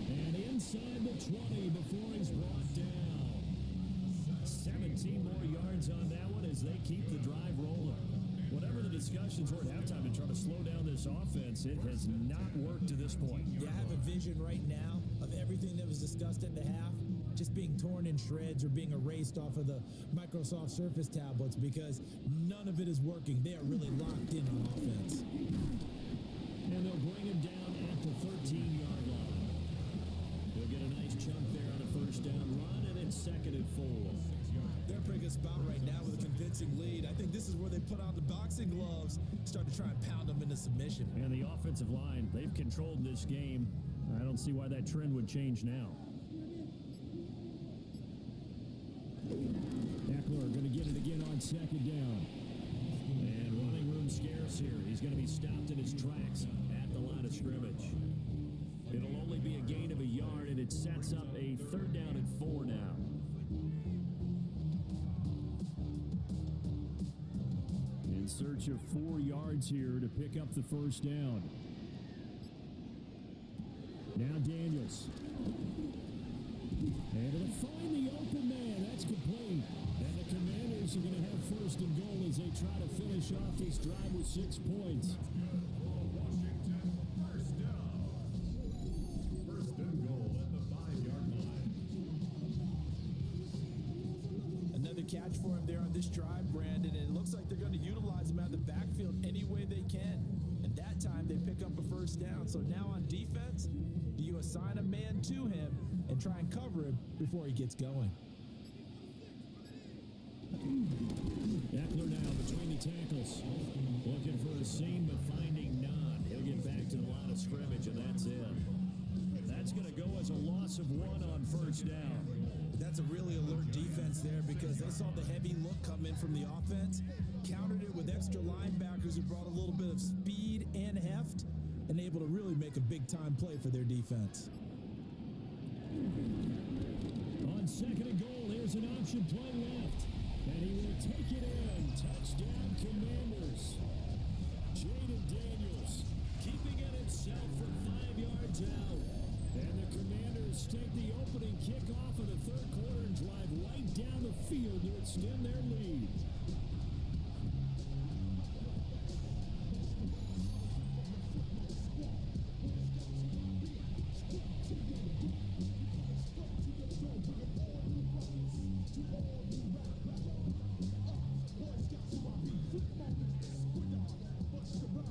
And inside the 20 before he's brought down. 17 more yards on that one as they keep the drive rolling. Whatever the discussions were at halftime to try to slow down this offense, it has not worked to this point. Yeah, I have a vision right now of everything that was discussed at the half just being torn in shreds or being erased off of the Microsoft Surface tablets because none of it is working. They are really locked in on offense. And they'll bring him down at the 13-yard line. They'll get a nice chunk there on a first down run, and it's 2nd and 4. They're in a pretty good spot right now with a convincing lead. I think this is where they put on the boxing gloves, start to try and pound them into submission. And the offensive line, they've controlled this game. I don't see why that trend would change now. Eckler going to get it again on 2nd down. And running room scarce here. He's going to be stopped in his tracks at the line of scrimmage. It'll only be a gain of a yard, and it sets up a 3rd down and 4 now. In search of 4 yards here to pick up the first down. Now Daniels. And it'll find the open man. That's complete. And the Commanders are going to have 1st and goal as they try to finish off this drive with 6 points. Washington, first down. First and goal at the 5-yard line. Another catch for him there on this drive, Brandon, and it looks like they're going to utilize him out of the backfield any way they can. And that time they pick up a first down. So now on defense, do you assign a man to him and try and cover him before he gets going? Eckler now between the tackles. Looking for a seam, but finding none. He'll get back to the line of scrimmage, and that's it. That's going to go as a loss of 1 on first down. That's a really alert defense there because they saw the heavy look come in from the offense, countered it with extra linebackers who brought a little bit of speed and heft, and able to really make a big-time play for their defense. On 2nd and goal, here's an option play left. And he will take it in. Touchdown, Commanders. Jaden Daniels keeping it himself from 5 yards out. And the Commanders take the opening kickoff of the third quarter and drive right down the field to extend their lead.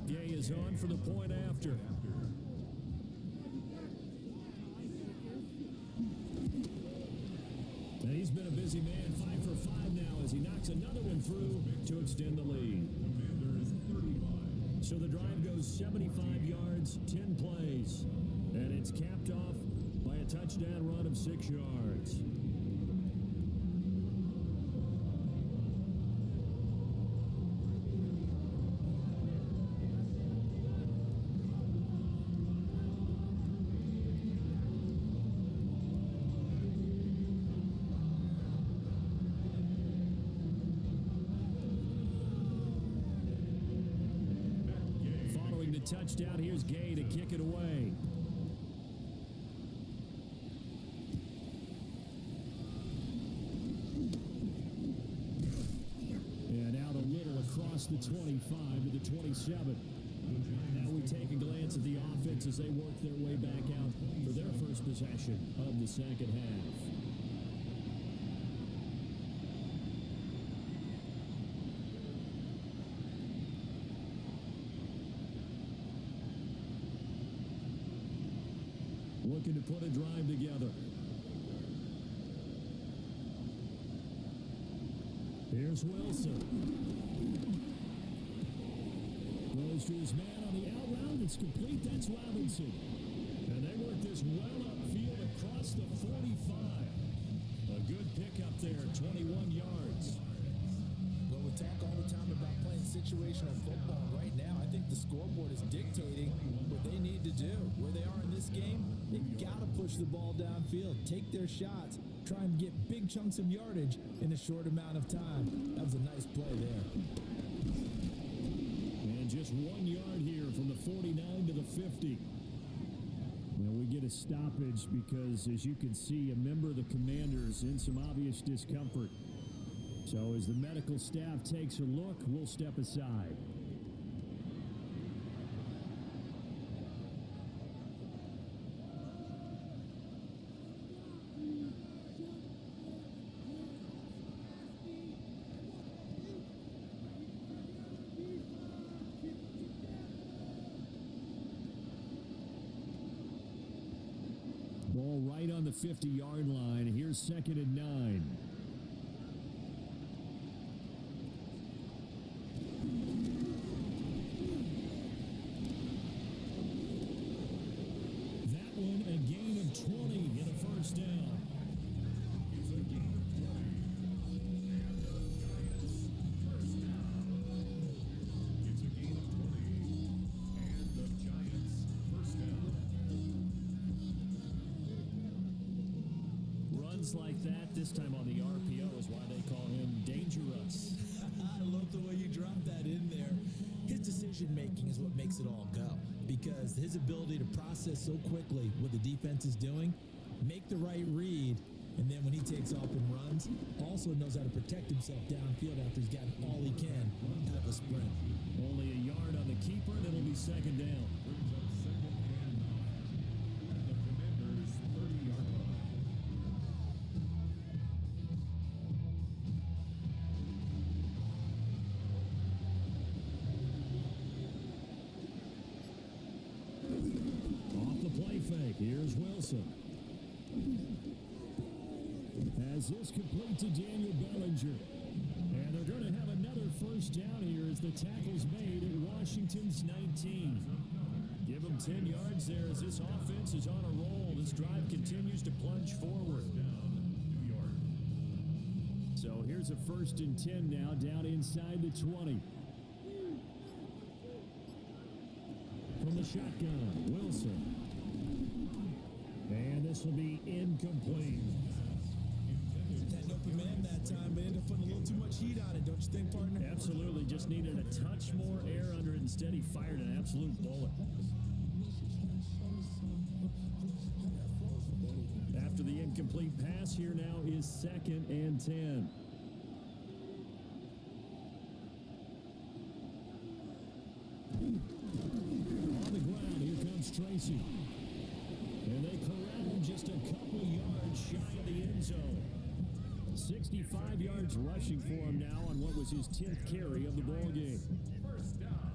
Gay is on for the point after. And he's been a busy man, 5 for 5 now as he knocks another one through to extend the lead. So the drive goes 75 yards, 10 plays, and it's capped off by a touchdown run of 6 yards. touchdown. Here's Gay to kick it away. And out a little across the 25 to the 27. Now we take a glance at the offense as they work their way back out for their first possession of the second half. Looking to put a drive together. Here's Wilson. Goes to his man on the out route. It's complete. That's Robinson. And they work this well upfield across the 45. A good pickup there, 21 yards. Well, we talk all the time about playing situational football. Right now, I think the scoreboard is dictating what they need to do. Where they are in this game, they've got to push the ball downfield, take their shots, try and get big chunks of yardage in a short amount of time. That was a nice play there. And just 1 yard here from the 49 to the 50. Well, we get a stoppage because, as you can see, a member of the Commanders in some obvious discomfort. So as the medical staff takes a look, we'll step aside. Ball right on the 50-yard line. Here's 2nd and 9. That one a gain of 20 and a first down. It's a gain of 20. And the Giants first down. It's a gain of 20. And the Giants first down. Runs like that, this time on the RPO, is why they call him dangerous. I love the way you dropped that in there. His decision-making is what makes it all go, because his ability to process so quickly what the defense is doing, make the right read, and then when he takes off and runs, also knows how to protect himself downfield after he's gotten all he can out of a sprint. Only a yard on the keeper, and it'll be 2nd down. Brings up 2nd and 9. At the Commanders' 30-yard line. Off the play fake, here's Wilson. As this complete to Daniel Bellinger. And they're going to have another first down here as the tackle's made at Washington's 19. Give them 10 yards there as this offense is on a roll. This drive continues to plunge forward. New York. So here's a 1st and 10 now, down inside the 20. From the shotgun, Wilson. And this will be incomplete. Had an open man that time, but ended up putting a little too much heat on it, don't you think, partner? Absolutely, just needed a touch more air under it. Instead, he fired an absolute bullet. After the incomplete pass, here now is 2nd and 10. On the ground, here comes Tracy. And they corral him just a couple yards shy of the end zone. 65 yards rushing for him now on what was his 10th carry of the ball game. First down.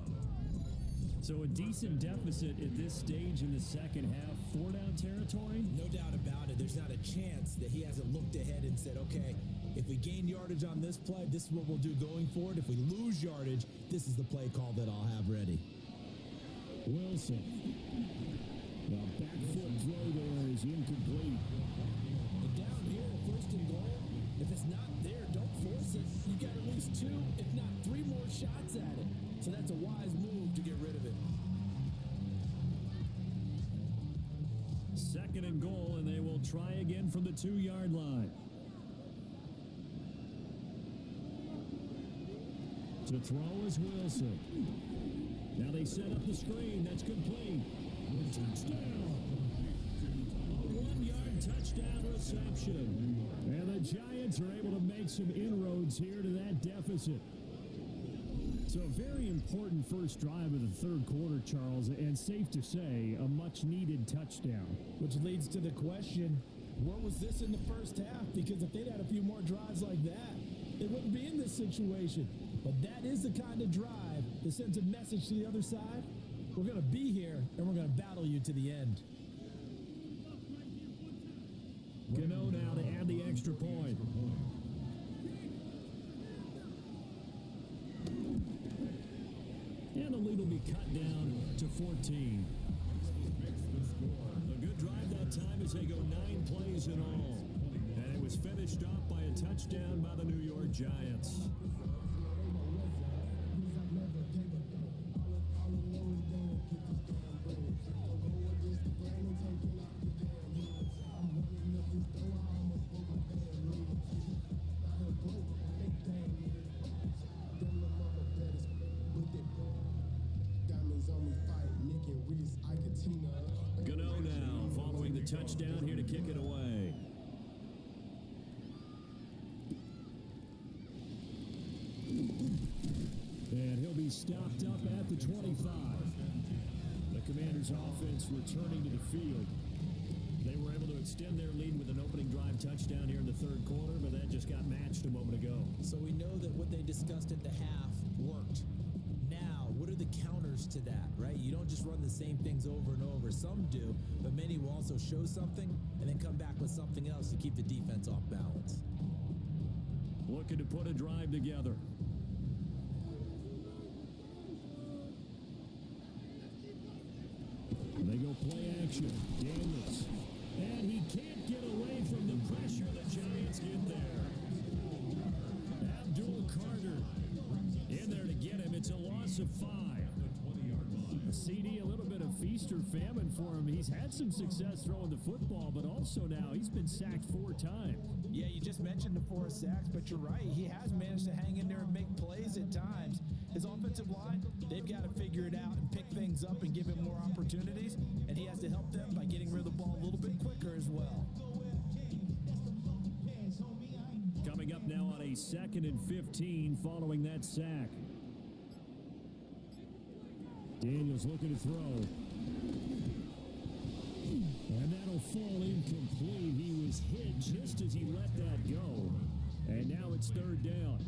So a decent deficit at this stage in the second half. 4-down territory? No doubt about it. There's not a chance that he hasn't looked ahead and said, okay, if we gain yardage on this play, this is what we'll do going forward. If we lose yardage, this is the play call that I'll have ready. Wilson. The back foot throw there is incomplete. And down here, 1st and goal, if it's not there, don't force it. You got at least 2, if not 3 more shots at it. So that's a wise move to get rid of it. 2nd and goal, and they will try again from the 2-yard line. To throw is Wilson. Now the They set up the screen. That's complete. Touchdown. A 1-yard touchdown reception. And the Giants are able to make some inroads here to that deficit. So a very important first drive of the third quarter, Charles, and safe to say, a much-needed touchdown. Which leads to the question, what was this in the first half? Because if they'd had a few more drives like that, they wouldn't be in this situation. But that is the kind of drive that sends a message to the other side. We're going to be here, and we're going to battle you to the end. Gano now to add the extra point. And the lead will be cut down to 14. A good drive that time as they go 9 plays in all. And it was finished off by a touchdown by the New York Giants. Gano now following the touchdown here to kick it away. And he'll be stopped up at the 25. The Commanders' offense returning to the field. They were able to extend their lead with an opening drive touchdown here in the third quarter, but that just got matched a moment ago. So we know that what they discussed at the half worked. Now, what are the counters to that, right? You don't just run the same things over and over. Some do, but many will also show something and then come back with something else to keep the defense off balance. Looking to put a drive together. They go play action. Daniels. And he can't get away from the pressure. The Giants get there. Abdul Carter in there to get him. It's a loss of 5. A CD, a little bit of feast or famine for him. He's had some success throwing the football, but also now he's been sacked 4 times. Yeah, you just mentioned the 4 sacks, but you're right. He has managed to hang in there and make plays at times. His offensive line, they've got to figure it out and pick things up and give him more opportunities, and he has to help them by getting rid of the ball a little bit quicker as well. Coming up now on a 2nd and 15 following that sack. Daniels looking to throw. And that'll fall incomplete. He was hit just as he let that go. And now it's 3rd down.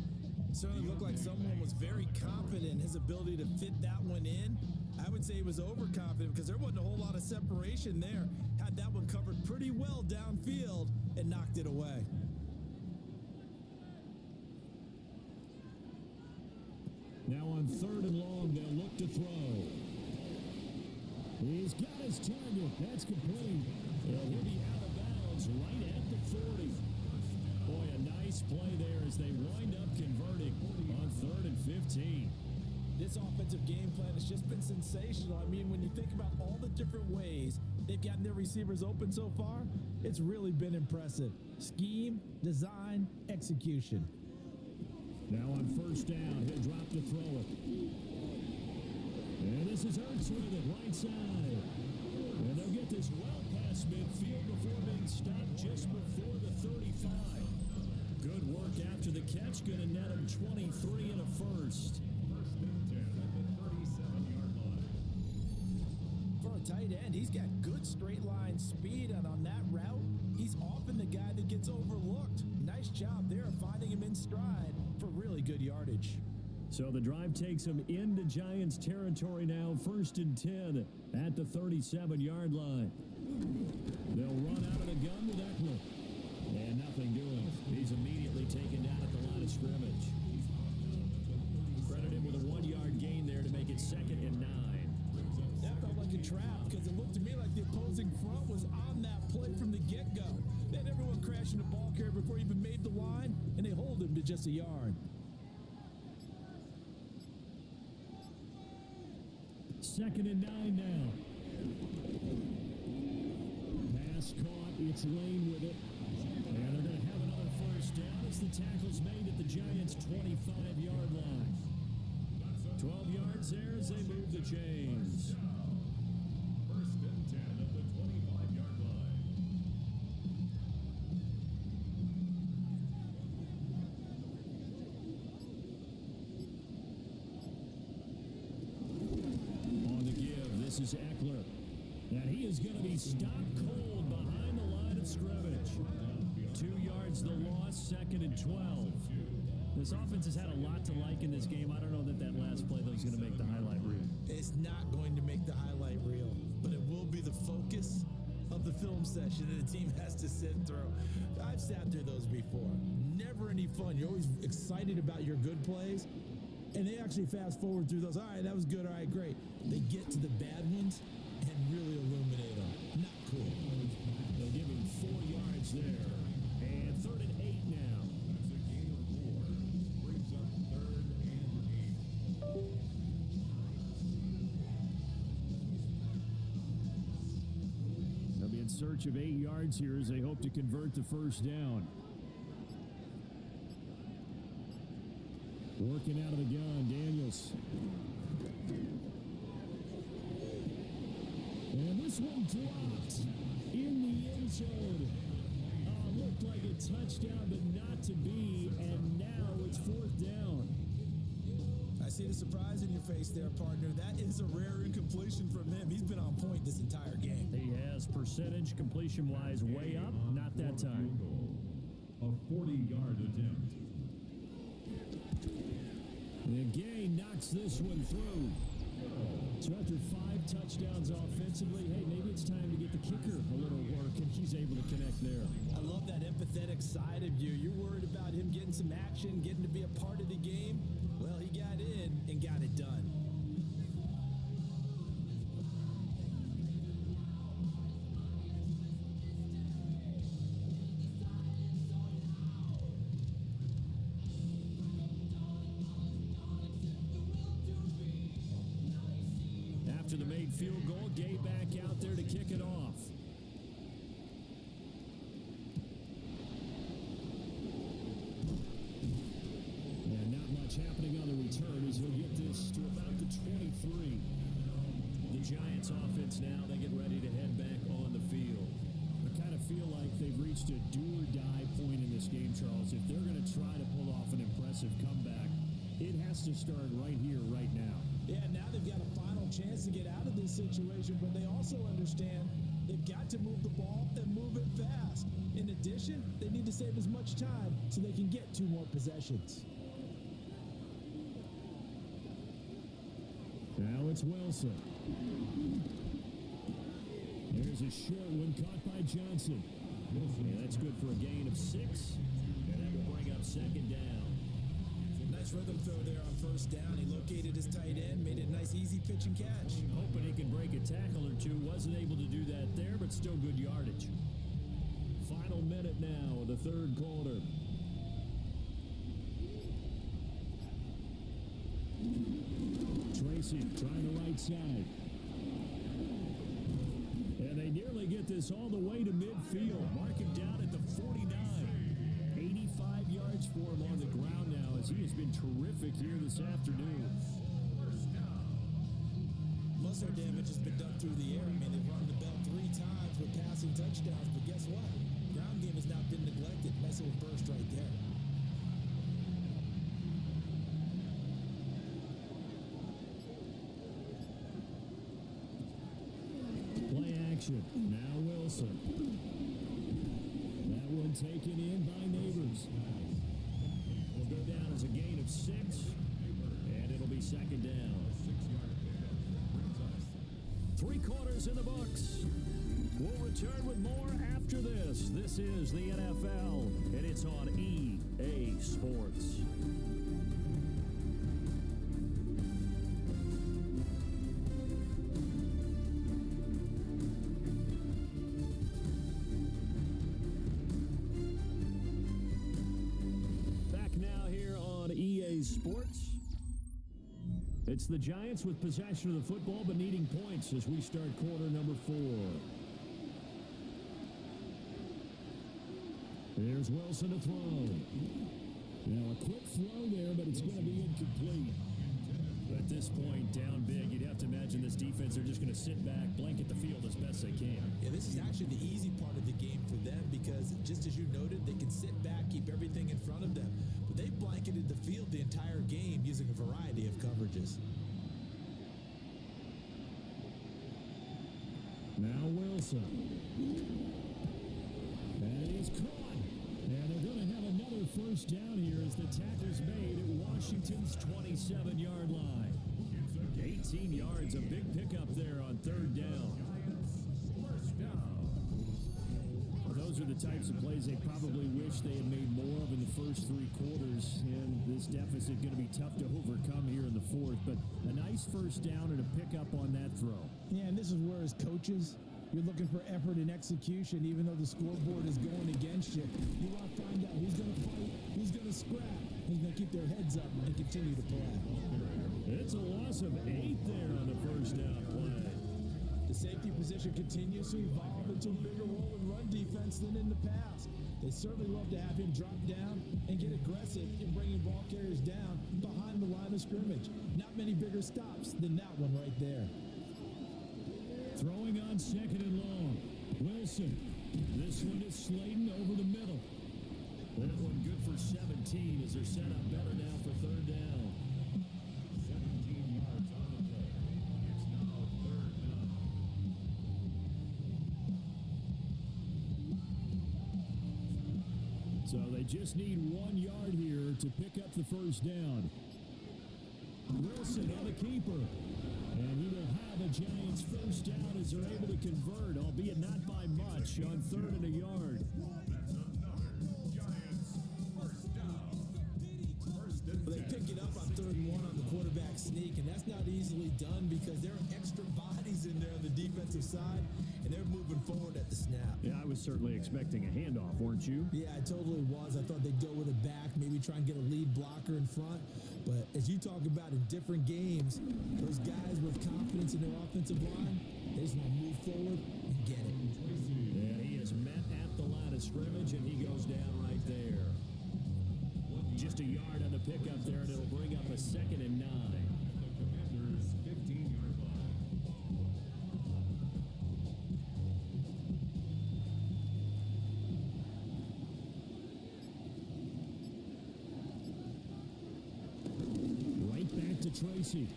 Certainly looked like someone was very confident in his ability to fit that one in. I would say he was overconfident because there wasn't a whole lot of separation there. Had that one covered pretty well downfield and knocked it away. Now on 3rd and long, they'll look to throw. He's got his target. That's complete. He'll be out of bounds right at the 40. Boy, a nice play there as they wind up converting on 3rd and 15. This offensive game plan has just been sensational. I mean, when you think about all the different ways they've gotten their receivers open so far, it's really been impressive. Scheme, design, execution. Now on 1st down, he'll drop to throw it. And this is Hurts with it, right side. And they'll get this well past midfield before being stopped just before the 35. Good work after the catch, going to net him 23 and a first. For a tight end, he's got good straight line speed, and on that route, he's often the guy that gets overlooked. Nice job there finding him in stride for really good yardage. So the drive takes him into Giants territory now, 1st and 10 at the 37-yard line. They'll run out of the gun with Eckler. And nothing doing. He's immediately taken down at the line of scrimmage. Credit him with a 1-yard gain there to make it 2nd and 9. That felt like a trap because it looked to me like the opposing front was on that play from the get-go. They had everyone crashing the ball carrier before he even made the line, and they hold him to just a yard. 2nd and 9 now. Pass caught. It's Lane with it. And they're going to have another 1st down as the tackle's made at the Giants' 25-yard line. 12 yards there as they move the chains. First and 10 at the 25-yard line. On the give, this is Eckler. And he is going to be stopped cold behind the line of scrimmage. 2 yards the loss, second and 12. This offense has had a lot to like in this game. I don't know that last play, though, is going to make the highlight reel. It's not going to make the highlight reel, but it will be the focus of the film session that the team has to sit through. I've sat through those before. Never any fun. You're always excited about your good plays, and they actually fast forward through those. All right, that was good. All right, great. They get to the bad ones and really illuminate them. Not cool. They'll give him 4 yards there. And 3rd and 8 now. That's a gain of 4. Brings up 3rd and 8. They'll be in search of 8 yards here as they hope to convert the first down. Working out of the gun, Daniels. And this one dropped in the end zone. Looked like a touchdown, but not to be, and now it's 4th down. I see the surprise in your face there, partner. That is a rare incompletion from him. He's been on point this entire game. He has percentage completion-wise way up, not that time. A 40-yard attempt. And Gay knocks this one through. So after 5 touchdowns offensively, hey, maybe it's time to get the kicker a little work, and he's able to connect there. I love that empathetic side of you. You're worried about him getting some action, getting to be a part of the game. Well, he got in and got it done. After the made field goal, Gay back out there to kick it off. And not much happening on the return as he'll get this to about the 23. The Giants offense now, they get ready to head back on the field. I kind of feel like they've reached a do-or-die point in this game, Charles. If they're going to try to pull off an impressive comeback, it has to start right here, right now. Yeah, now they've got a final chance to get out of this situation, but they also understand they've got to move the ball and move it fast. In addition, they need to save as much time so they can get 2 more possessions. Now it's Wilson. There's a short one caught by Johnson. Yeah, that's good for a gain of 6, and that will bring up 2nd down. Nice rhythm throw there on 1st down. He located his tight end, made it a nice easy pitch and catch. Hoping he can break a tackle or 2. Wasn't able to do that there, but still good yardage. Final minute now of the 3rd quarter. Tracy trying the right side. And they nearly get this all the way to midfield. Mark him down at the 49. 85 yards for him on the ground now as he has been terrific here this afternoon. Most of their damage has been done through the air. I mean, they've run the bell 3 times with passing touchdowns, but guess what? Ground game has not been neglected. Nice little burst right there. Play action. Now Wilson. That one taken in by Neighbors. Will go down as a gain of 6, and it'll be 2nd down. 3 quarters in the books. We'll return with more after this. This is the NFL, and it's on EA Sports. Back now here on EA Sports. It's the Giants with possession of the football but needing points as we start quarter number 4. Here's Wilson to throw. Now a quick throw there, but it's going to be incomplete. The at this point, down big, you'd have to imagine this defense are just going to sit back, blanket the field as best they can. Yeah, this is actually the easy part of the game for them because, just as you noted, they can sit back, keep everything in front of them. But they've blanketed the field the entire game using a variety of coverages. Now Wilson. And it is caught. And they're going to have another first down here as the tackle's made at Washington's 27-yard line. 18 yards, a big pickup there on third down. Well, those are the types of plays they probably wish they had made more of in the first three quarters. And this deficit going to be tough to overcome here in the fourth. But a nice first down and a pickup on that throw. Yeah, and this is where, as coaches, you're looking for effort and execution, even though the scoreboard is going against you. You want to find out who's going to fight, who's going to scrap, who's going to keep their heads up and continue to play. It's a loss of 8 there on the first down play. The safety position continues to evolve into a bigger role in run defense than in the past. They certainly love to have him drop down and get aggressive in bringing ball carriers down behind the line of scrimmage. Not many bigger stops than that one right there. Throwing on second and long. Wilson. This one is Slayton over the middle. That one good for 17 as they're set up better now for third down. 17 yards on the play. It's now third down. So they just need 1 yard here to pick up the first down. Wilson on the keeper. And he will have a Giants first down as they're able to convert, albeit not by much, on third and a yard. That's another Giants first down. First and They 10. pick it up on third and one on the quarterback sneak, and that's not easily done because there are extra bodies in there on the defensive side, and they're moving forward at the snap. Yeah, I was certainly expecting a handoff, weren't you? Yeah, I totally was. I thought they'd go with a back, maybe try and get a lead blocker in front. But as you talk about in different games, those guys with confidence in their offensive line, they just want to move forward and get it. Yeah, he is met at the line of scrimmage, and he goes down right there. Just a yard on the pickup there, and it'll bring up a second and 9. The Commanders' 15-yard line. Right back to Tracy.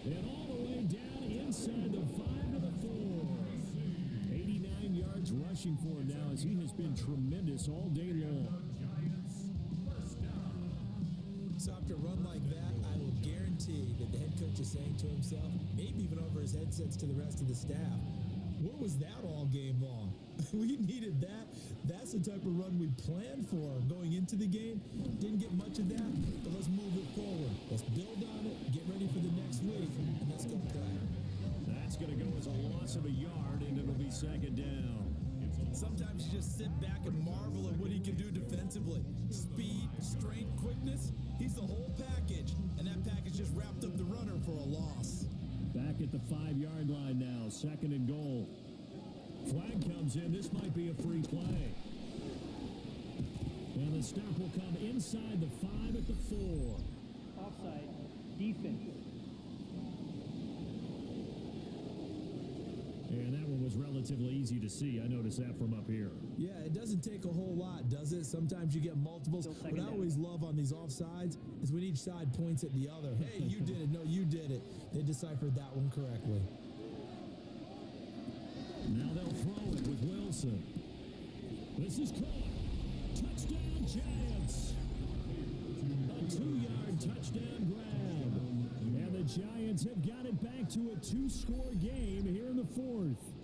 And all the way down inside the 5 to the 4. 89 yards rushing for him now as he has been tremendous all day long. Giants first down. So after a run like that, I will guarantee that the head coach is saying to himself, maybe even over his headsets to the rest of the staff, where was that all game long? We needed that. That's the type of run we planned for going into the game. Didn't get much of that, but let's move it forward. Let's build on it, get ready for the next week, and let's go play. That's going to go as a loss of a yard, and it'll be second down. Sometimes you just sit back and marvel at what he can do defensively. Speed, strength, quickness, he's the whole package. And that package just wrapped up the runner for a loss. Back at the 5-yard line now, second and goal. Flag comes in. This might be a free play. And the stop will come inside the 5 at the 4. Offside. Defense. And that one was relatively easy to see. I noticed that from up here. Yeah, it doesn't take a whole lot, does it? Sometimes you get multiples. Still What second I down. always love on these offsides is when each side points at the other. Hey, you did it. No, you did it. They deciphered that one correctly. Now they'll throw it with Wilson. This is caught. Touchdown, Giants. A 2-yard touchdown grab. And the Giants have got it back to a 2-score game here in the fourth.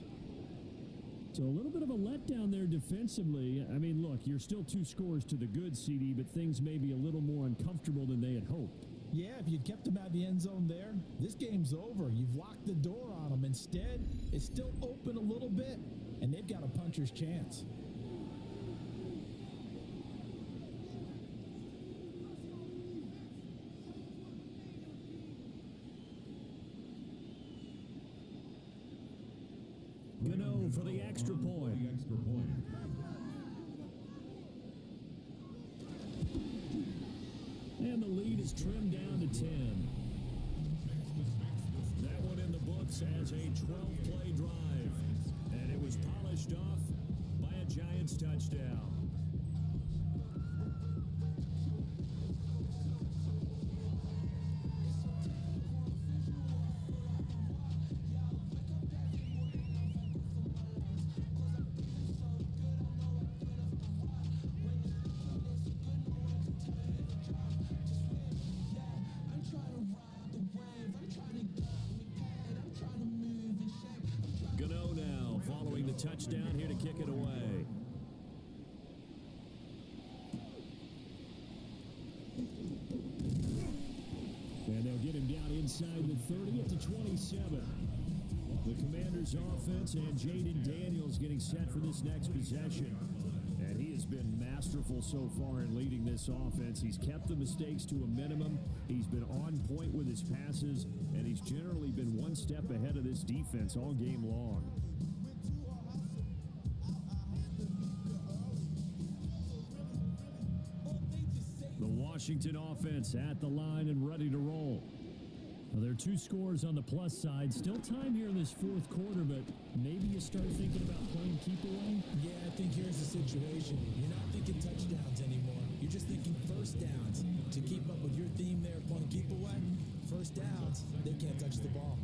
So a little bit of a letdown there defensively. I mean, look, you're still 2 scores to the good, CD, but things may be a little more uncomfortable than they had hoped. Yeah, if you kept them out of the end zone there, this game's over. You've locked the door on them. Instead, it's still open a little bit, and they've got a puncher's chance. Gano for the extra point. The extra point. And the lead is trimmed down to 10. this as a 12-play drive. And it was polished off by a Giants touchdown. Gano now following the touchdown here to kick it away. And they'll get him down inside the 30 at the 27. The Commanders' offense and Jaden Daniels getting set for this next possession. And he has been masterful so far in leading this offense. He's kept the mistakes to a minimum. He's been on point with his passes, and he's generally been one step ahead of this defense all game long. The Washington offense at the line and ready to roll. Well, there are 2 scores on the plus side. Still time here in this fourth quarter, but maybe you start thinking about playing keep away? Yeah, I think here's the situation. You're not thinking touchdowns anymore. You're just thinking first downs. To keep up with your theme there, playing keep away, first downs, they can't touch the ball.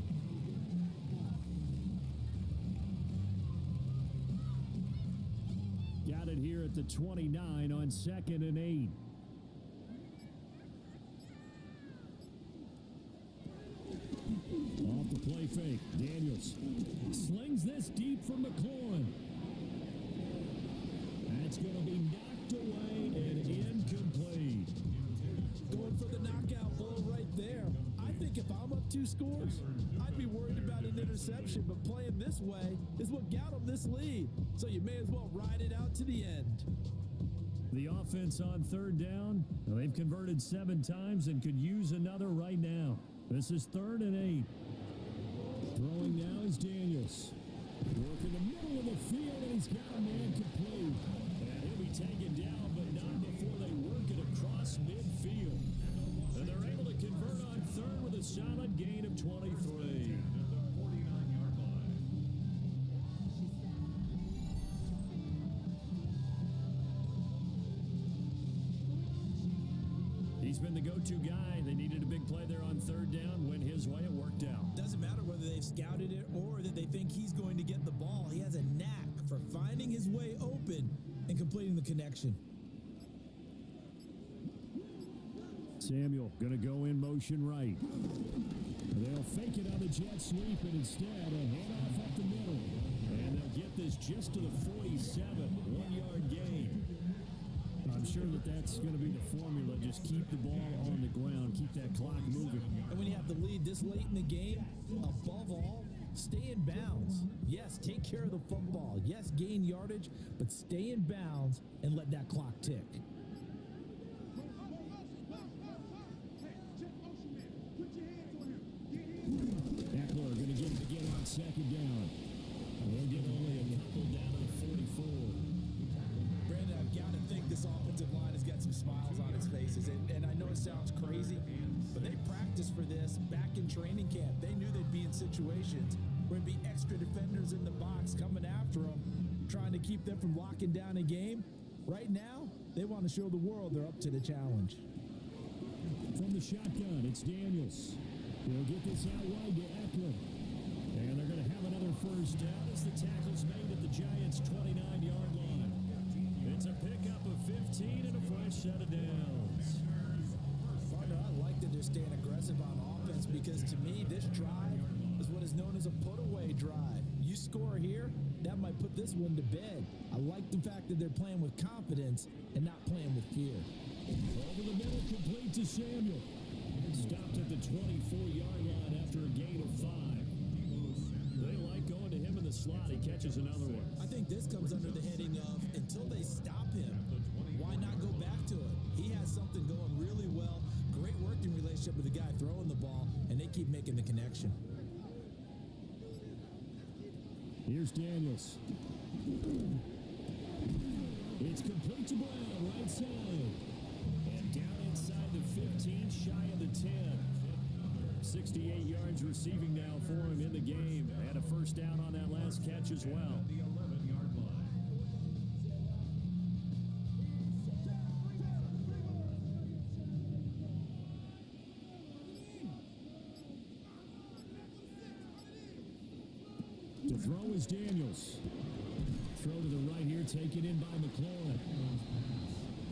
Got it here at the 29 on 2nd and 8. Off the play fake. Daniels slings this deep from McLaurin. That's going to be knocked away and incomplete. Going for the knockout blow right there. I think if I'm up 2 scores, I'd be worried about an interception, but playing this way is what got them this lead. So you may as well ride it out to the end. The offense on 3rd down. Well, they've converted 7 times and could use another right now. This is 3rd and 8. Throwing now is Daniels. Working the middle of the field, and he's got a man complete. And he'll be taken down, but not before they work it across midfield. And they're able to convert on 3rd with a solid gain of 23. He's been the go-to guy. They needed a big play there on 3rd down. Went his way. It worked out. Doesn't matter whether they've scouted it or that they think he's going to get the ball. He has a knack for finding his way open and completing the connection. Samuel going to go in motion right. They'll fake it on the jet sweep, and instead a handoff up the middle. And they'll get this just to the 47. 1-yard gain. I'm sure that that's going to be the formula. Just keep the ball on the ground. Keep that clock moving. And when you have the lead this late in the game, above all, stay in bounds. Yes, take care of the football. Yes, gain yardage, but stay in bounds and let that clock tick. Eckler going to get it again on 2nd down. They'll get only a couple down to the 44. Brandon, I've got to think this offensive line has got some smiles on its faces. And I know it sounds crazy, but they practiced for this back in training camp. They knew they'd be in situations where there'd be extra defenders in the box coming after them, trying to keep them from locking down a game. Right now, they want to show the world they're up to the challenge. From the shotgun, it's Daniels. They'll get this out wide to Eckler. And they're going to have another first down as the tackle's made at the Giants' 29-yard line. It's a pickup of 15 and a fresh set of downs. Partner, I like that they're staying aggressive on offense because to me, this drive is what is known as a put-away drive. You score here, that might put this one to bed. I like the fact that they're playing with confidence and not playing with fear. Over the middle, complete to Samuel. Stopped at the 24-yard line after a gain of 5. They like going to him in the slot. He catches another one. I think this comes under the heading of until they stop him, why not go back to it? He has something going really well. Great working relationship with the guy throwing the ball, and they keep making the connection. Here's Daniels. It's complete to Brown, right side. And down inside the 15, shy of the 10. 68 yards receiving now for him in the game. pass catch as well. At the 11-yard line. To throw is Daniels. Throw to the right here, taken in by McLaurin.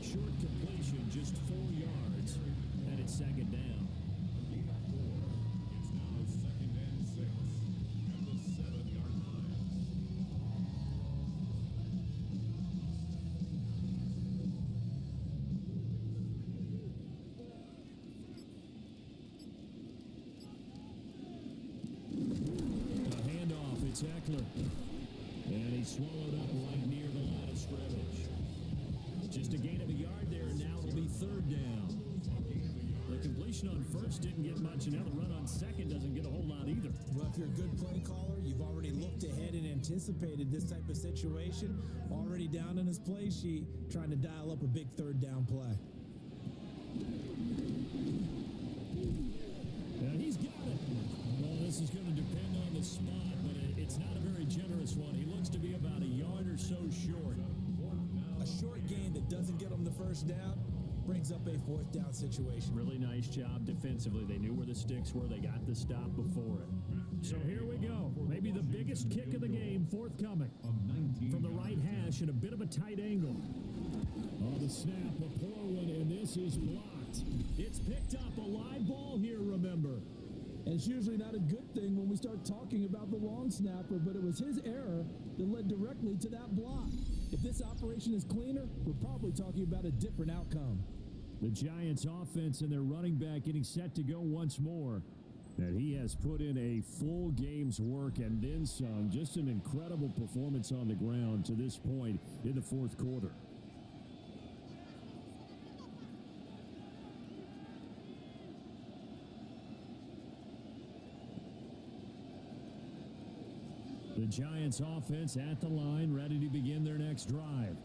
Short completion, just 4 yards, and it's second down. Gain of 4. It's now 2nd and 6 at the 7-yard line. A handoff, it's Eckler. And he's swallowed up right near the line of scrimmage. Just a gain of a yard there, and now it'll be 3rd down. The completion on first didn't get much, and now the run on second doesn't get a whole lot either. Well, if you're a good play caller, you've already looked ahead and anticipated this type of situation. Already down in his play sheet, trying to dial up a big 3rd down play. Now he's got it. Well, this is going to depend on the spot, but it's not a very generous one. He looks to be about a yard or so short. A short gain that doesn't get him the 1st down brings up a 4th down situation. Really nice job defensively. They knew where the sticks were. They got the stop before it. So here we go. Maybe the biggest kick of the game forthcoming. From the right hash at a bit of a tight angle. Oh, the snap, a poor one, and this is blocked. It's picked up, a live ball here, remember. And it's usually not a good thing when we start talking about the long snapper, but it was his error that led directly to that block. If this operation is cleaner, we're probably talking about a different outcome. The Giants offense and their running back getting set to go once more. And he has put in a full game's work and then some. Just an incredible performance on the ground to this point in the 4th quarter. The Giants offense at the line, ready to begin their next drive.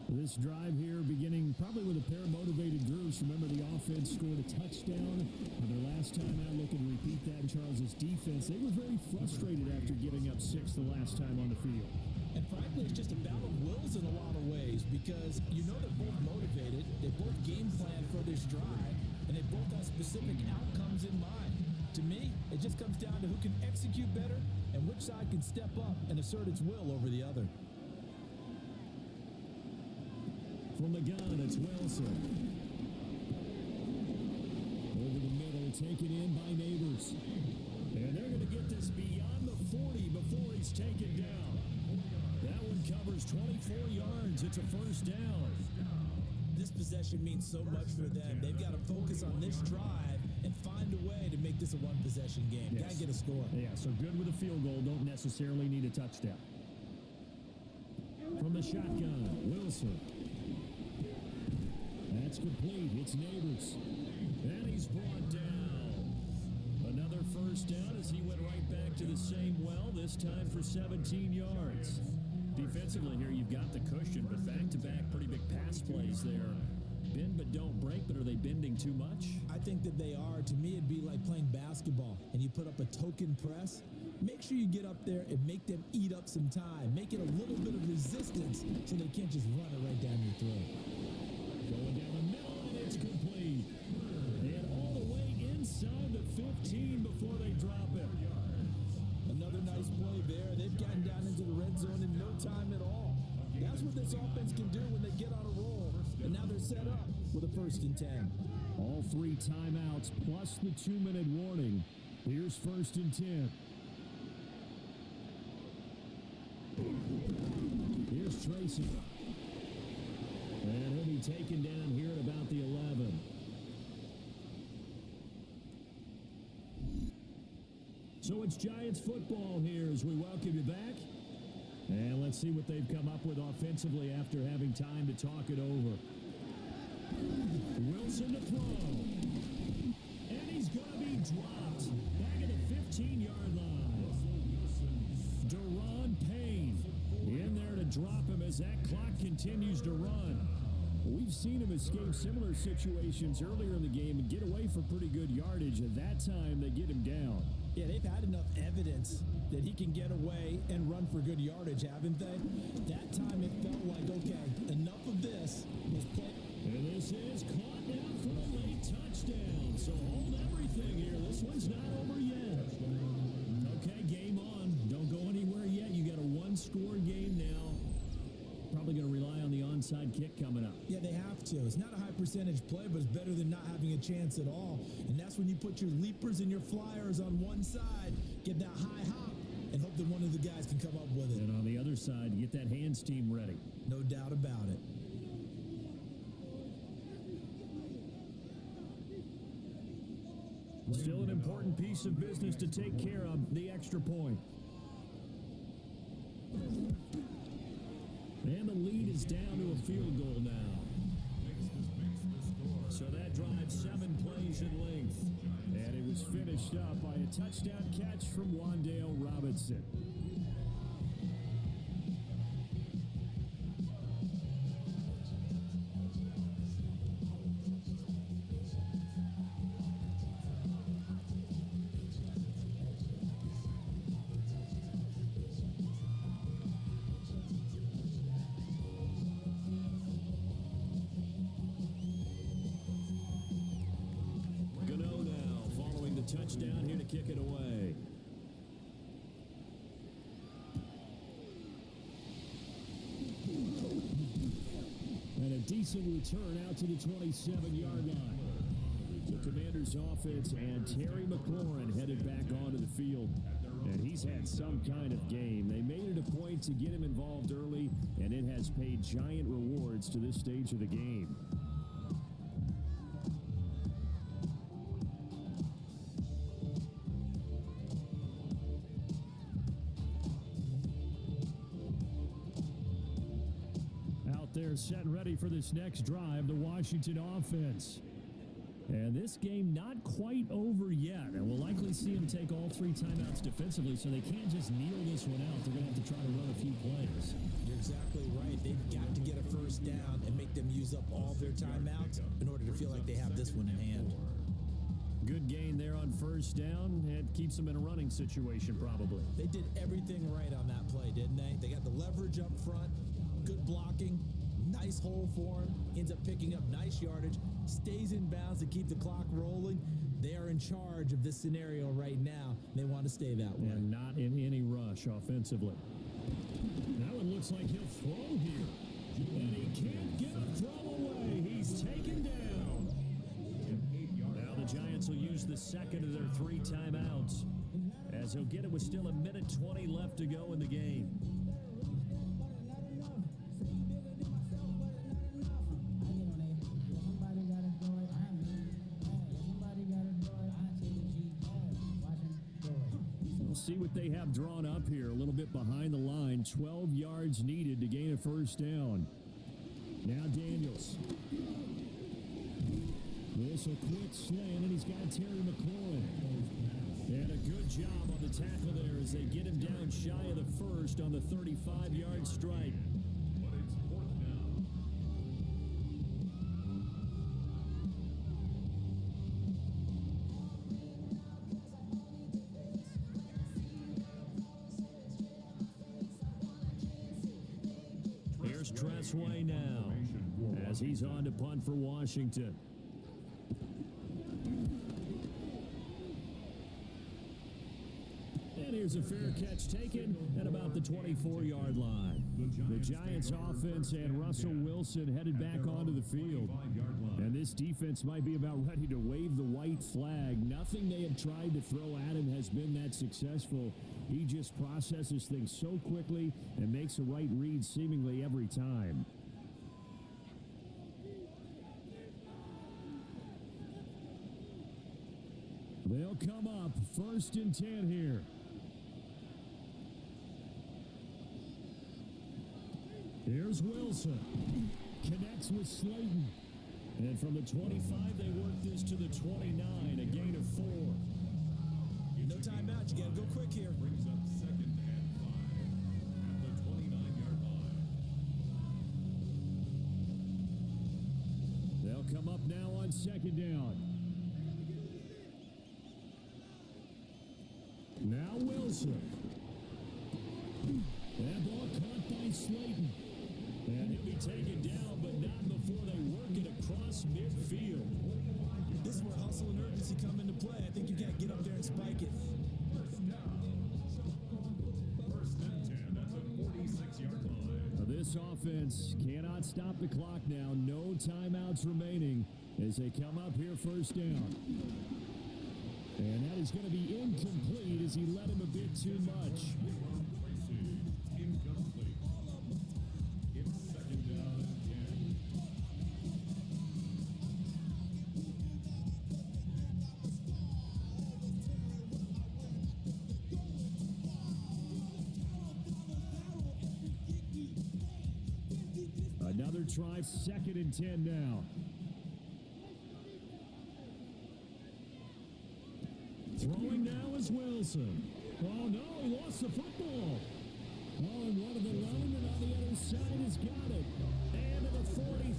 This drive here beginning probably with a pair of motivated groups. Remember, the offense scored a touchdown. Their last time out, looking to repeat that in Charles's defense. They were very frustrated after giving up 6 the last time on the field. And frankly, it's just a battle of wills in a lot of ways because you know they're both motivated. They both game plan for this drive, and they both have specific outcomes in mind. To me, it just comes down to who can execute better and which side can step up and assert its will over the other. From the gun, it's Wilson. Over the middle, taken in by Neighbors. And they're going to get this beyond the 40 before he's taken down. That one covers 24 yards. It's a 1st down. This possession means so much for them. They've got to focus on this drive and find a way to make this a one-possession game. Yes. Got to get a score. Yeah, so good with a field goal. Don't necessarily need a touchdown. From the shotgun, Wilson. That's complete. It's Neighbors. And he's brought down. Another 1st down as he went right back to the same well, this time for 17 yards. Defensively here, you've got the cushion, but back-to-back pretty big pass plays there. Bend but don't break, but are they bending too much? I think that they are. To me, it'd be like playing basketball, and you put up a token press. Make sure you get up there and make them eat up some time. Make it a little bit of resistance so they can't just run it right down your throat. Going down the middle, and it's complete. And all the way inside the 15 before they drop it. Another nice play there. They've gotten down into the red zone in no time at all. That's what this offense can do when they get on a roll. And now they're set up with a 1st and 10. All 3 timeouts plus the 2-minute warning. Here's 1st and 10. Here's Tracy. And he'll be taken down here at about the 11. So it's Giants football here as we welcome you back. And let's see what they've come up with offensively after having time to talk it over. Wilson to throw. And he's going to be dropped. Back at the 15-yard line. Deron Payne in there to drop him as that clock continues to run. We've seen him escape similar situations earlier in the game and get away for pretty good yardage. At that time, they get him down. Yeah, they've had enough enough evidence that he can get away and run for good yardage, haven't they? That time it felt like, okay, enough of this. Let's play. And this is caught now for a late touchdown. So hold everything here. This one's not over yet. Okay, game on. Don't go anywhere yet. You got a one-score game now. Probably going to rely on the onside kick coming up. Yeah, they have to. It's not a high percentage play, but it's better than not having a chance at all. And that's when you put your leapers and your flyers on one side, get that high hop, and hope that one of the guys can come up with it. And on the other side, get that hands team ready. No doubt about it. Still an important piece of business to take care of, the extra point. And the lead is down to a field goal now. So that drives 7 plays in length. And it was finished up by a touchdown catch from Wandale Robinson. Touchdown here to kick it away. And a decent return out to the 27-yard line. The Commanders' offense and Terry McLaurin headed back onto the field. And he's had some kind of game. They made it a point to get him involved early, and it has paid giant rewards to this stage of the game. They're set and ready for this next drive, the Washington offense. And this game not quite over yet. And we'll likely see them take all 3 timeouts defensively, so they can't just kneel this one out. They're going to have to try to run a few plays. You're exactly right. They've got to get a first down and make them use up all their timeouts in order to feel like they have this one in hand. Good gain there on first down. It keeps them in a running situation, probably. They did everything right on that play, didn't they? They got the leverage up front, good blocking, nice hole for him, ends up picking up nice yardage, stays in bounds to keep the clock rolling. They are in charge of this scenario right now. They want to stay that way. And not in any rush offensively. Now it looks like he'll throw here. And he can't get a throw away. He's taken down. Now the Giants will use the second of their 3 timeouts, as he'll get it with still 1:20 left to go in the game. See what they have drawn up here, a little bit behind the line. 12 yards needed to gain a first down. Now Daniels. This a quick slant, and he's got Terry McLaurin. And a good job on the tackle there as they get him down shy of the first on the 35-yard strike. But it's 4th down. Here's Tressway now, as he's on to punt for Washington. And here's a fair catch taken at about the 24-yard line. The Giants offense and Russell Wilson headed back onto the field. And this defense might be about ready to wave the white flag. Nothing they have tried to throw at him has been that successful. He just processes things so quickly and makes a right read seemingly every time. They'll come up 1st and 10 here. Here's Wilson. Connects with Slayton. And from the 25, they work this to the 29, a gain of 4. No timeout. You got to go quick here. Brings up 2nd and 5 at the 29-yard line. They'll come up now on 2nd down. Now Wilson. That ball caught by Slayton. And he'll be taken down, but not before they work it across midfield. This is where hustle and urgency come into play. I think you got to get up there and spike it. First and 10 at the 46-yard line. This offense cannot stop the clock now. No timeouts remaining as they come up here first down. And that is going to be incomplete as he led him a bit too much. Incomplete. It's second down and 10. Another try, second and 10 now. Throwing now is Wilson. Oh, no, he lost the football. Oh, and one of the linemen on the other side has got it. And to the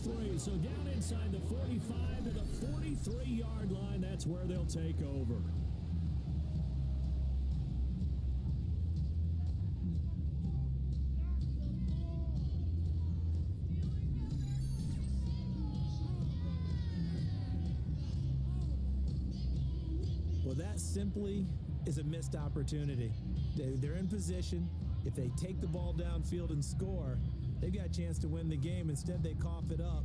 43. So down inside the 45 to the 43-yard line. That's where they'll take over. Well, that simply is a missed opportunity. They're in position. If they take the ball downfield and score, they've got a chance to win the game. Instead, they cough it up.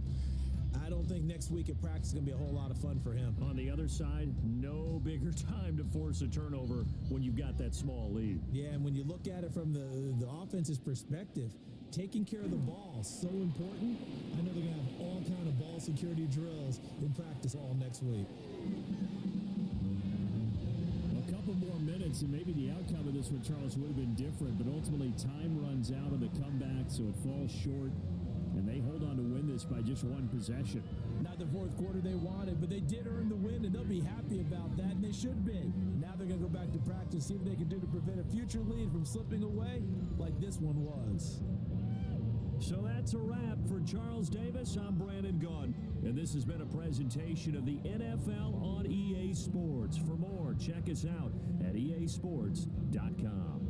I don't think next week at practice is going to be a whole lot of fun for him. On the other side, no bigger time to force a turnover when you've got that small lead. Yeah, and when you look at it from the offense's perspective, taking care of the ball is so important. I know they're going to have all kind of ball security drills in practice all next week. A couple more minutes, and maybe the outcome of this one, Charles, would have been different, but ultimately time runs out on the comeback, so it falls short, and they hold on to win this by just one possession. Not the fourth quarter they wanted, but they did earn the win, and they'll be happy about that, and they should be. Now they're going to go back to practice, see what they can do to prevent a future lead from slipping away like this one was. So that's a wrap for Charles Davis. I'm Brandon Gunn, and this has been a presentation of the NFL on EA Sports. For more, check us out at easports.com.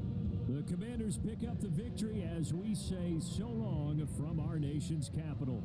The Commanders pick up the victory as we say so long from our nation's capital.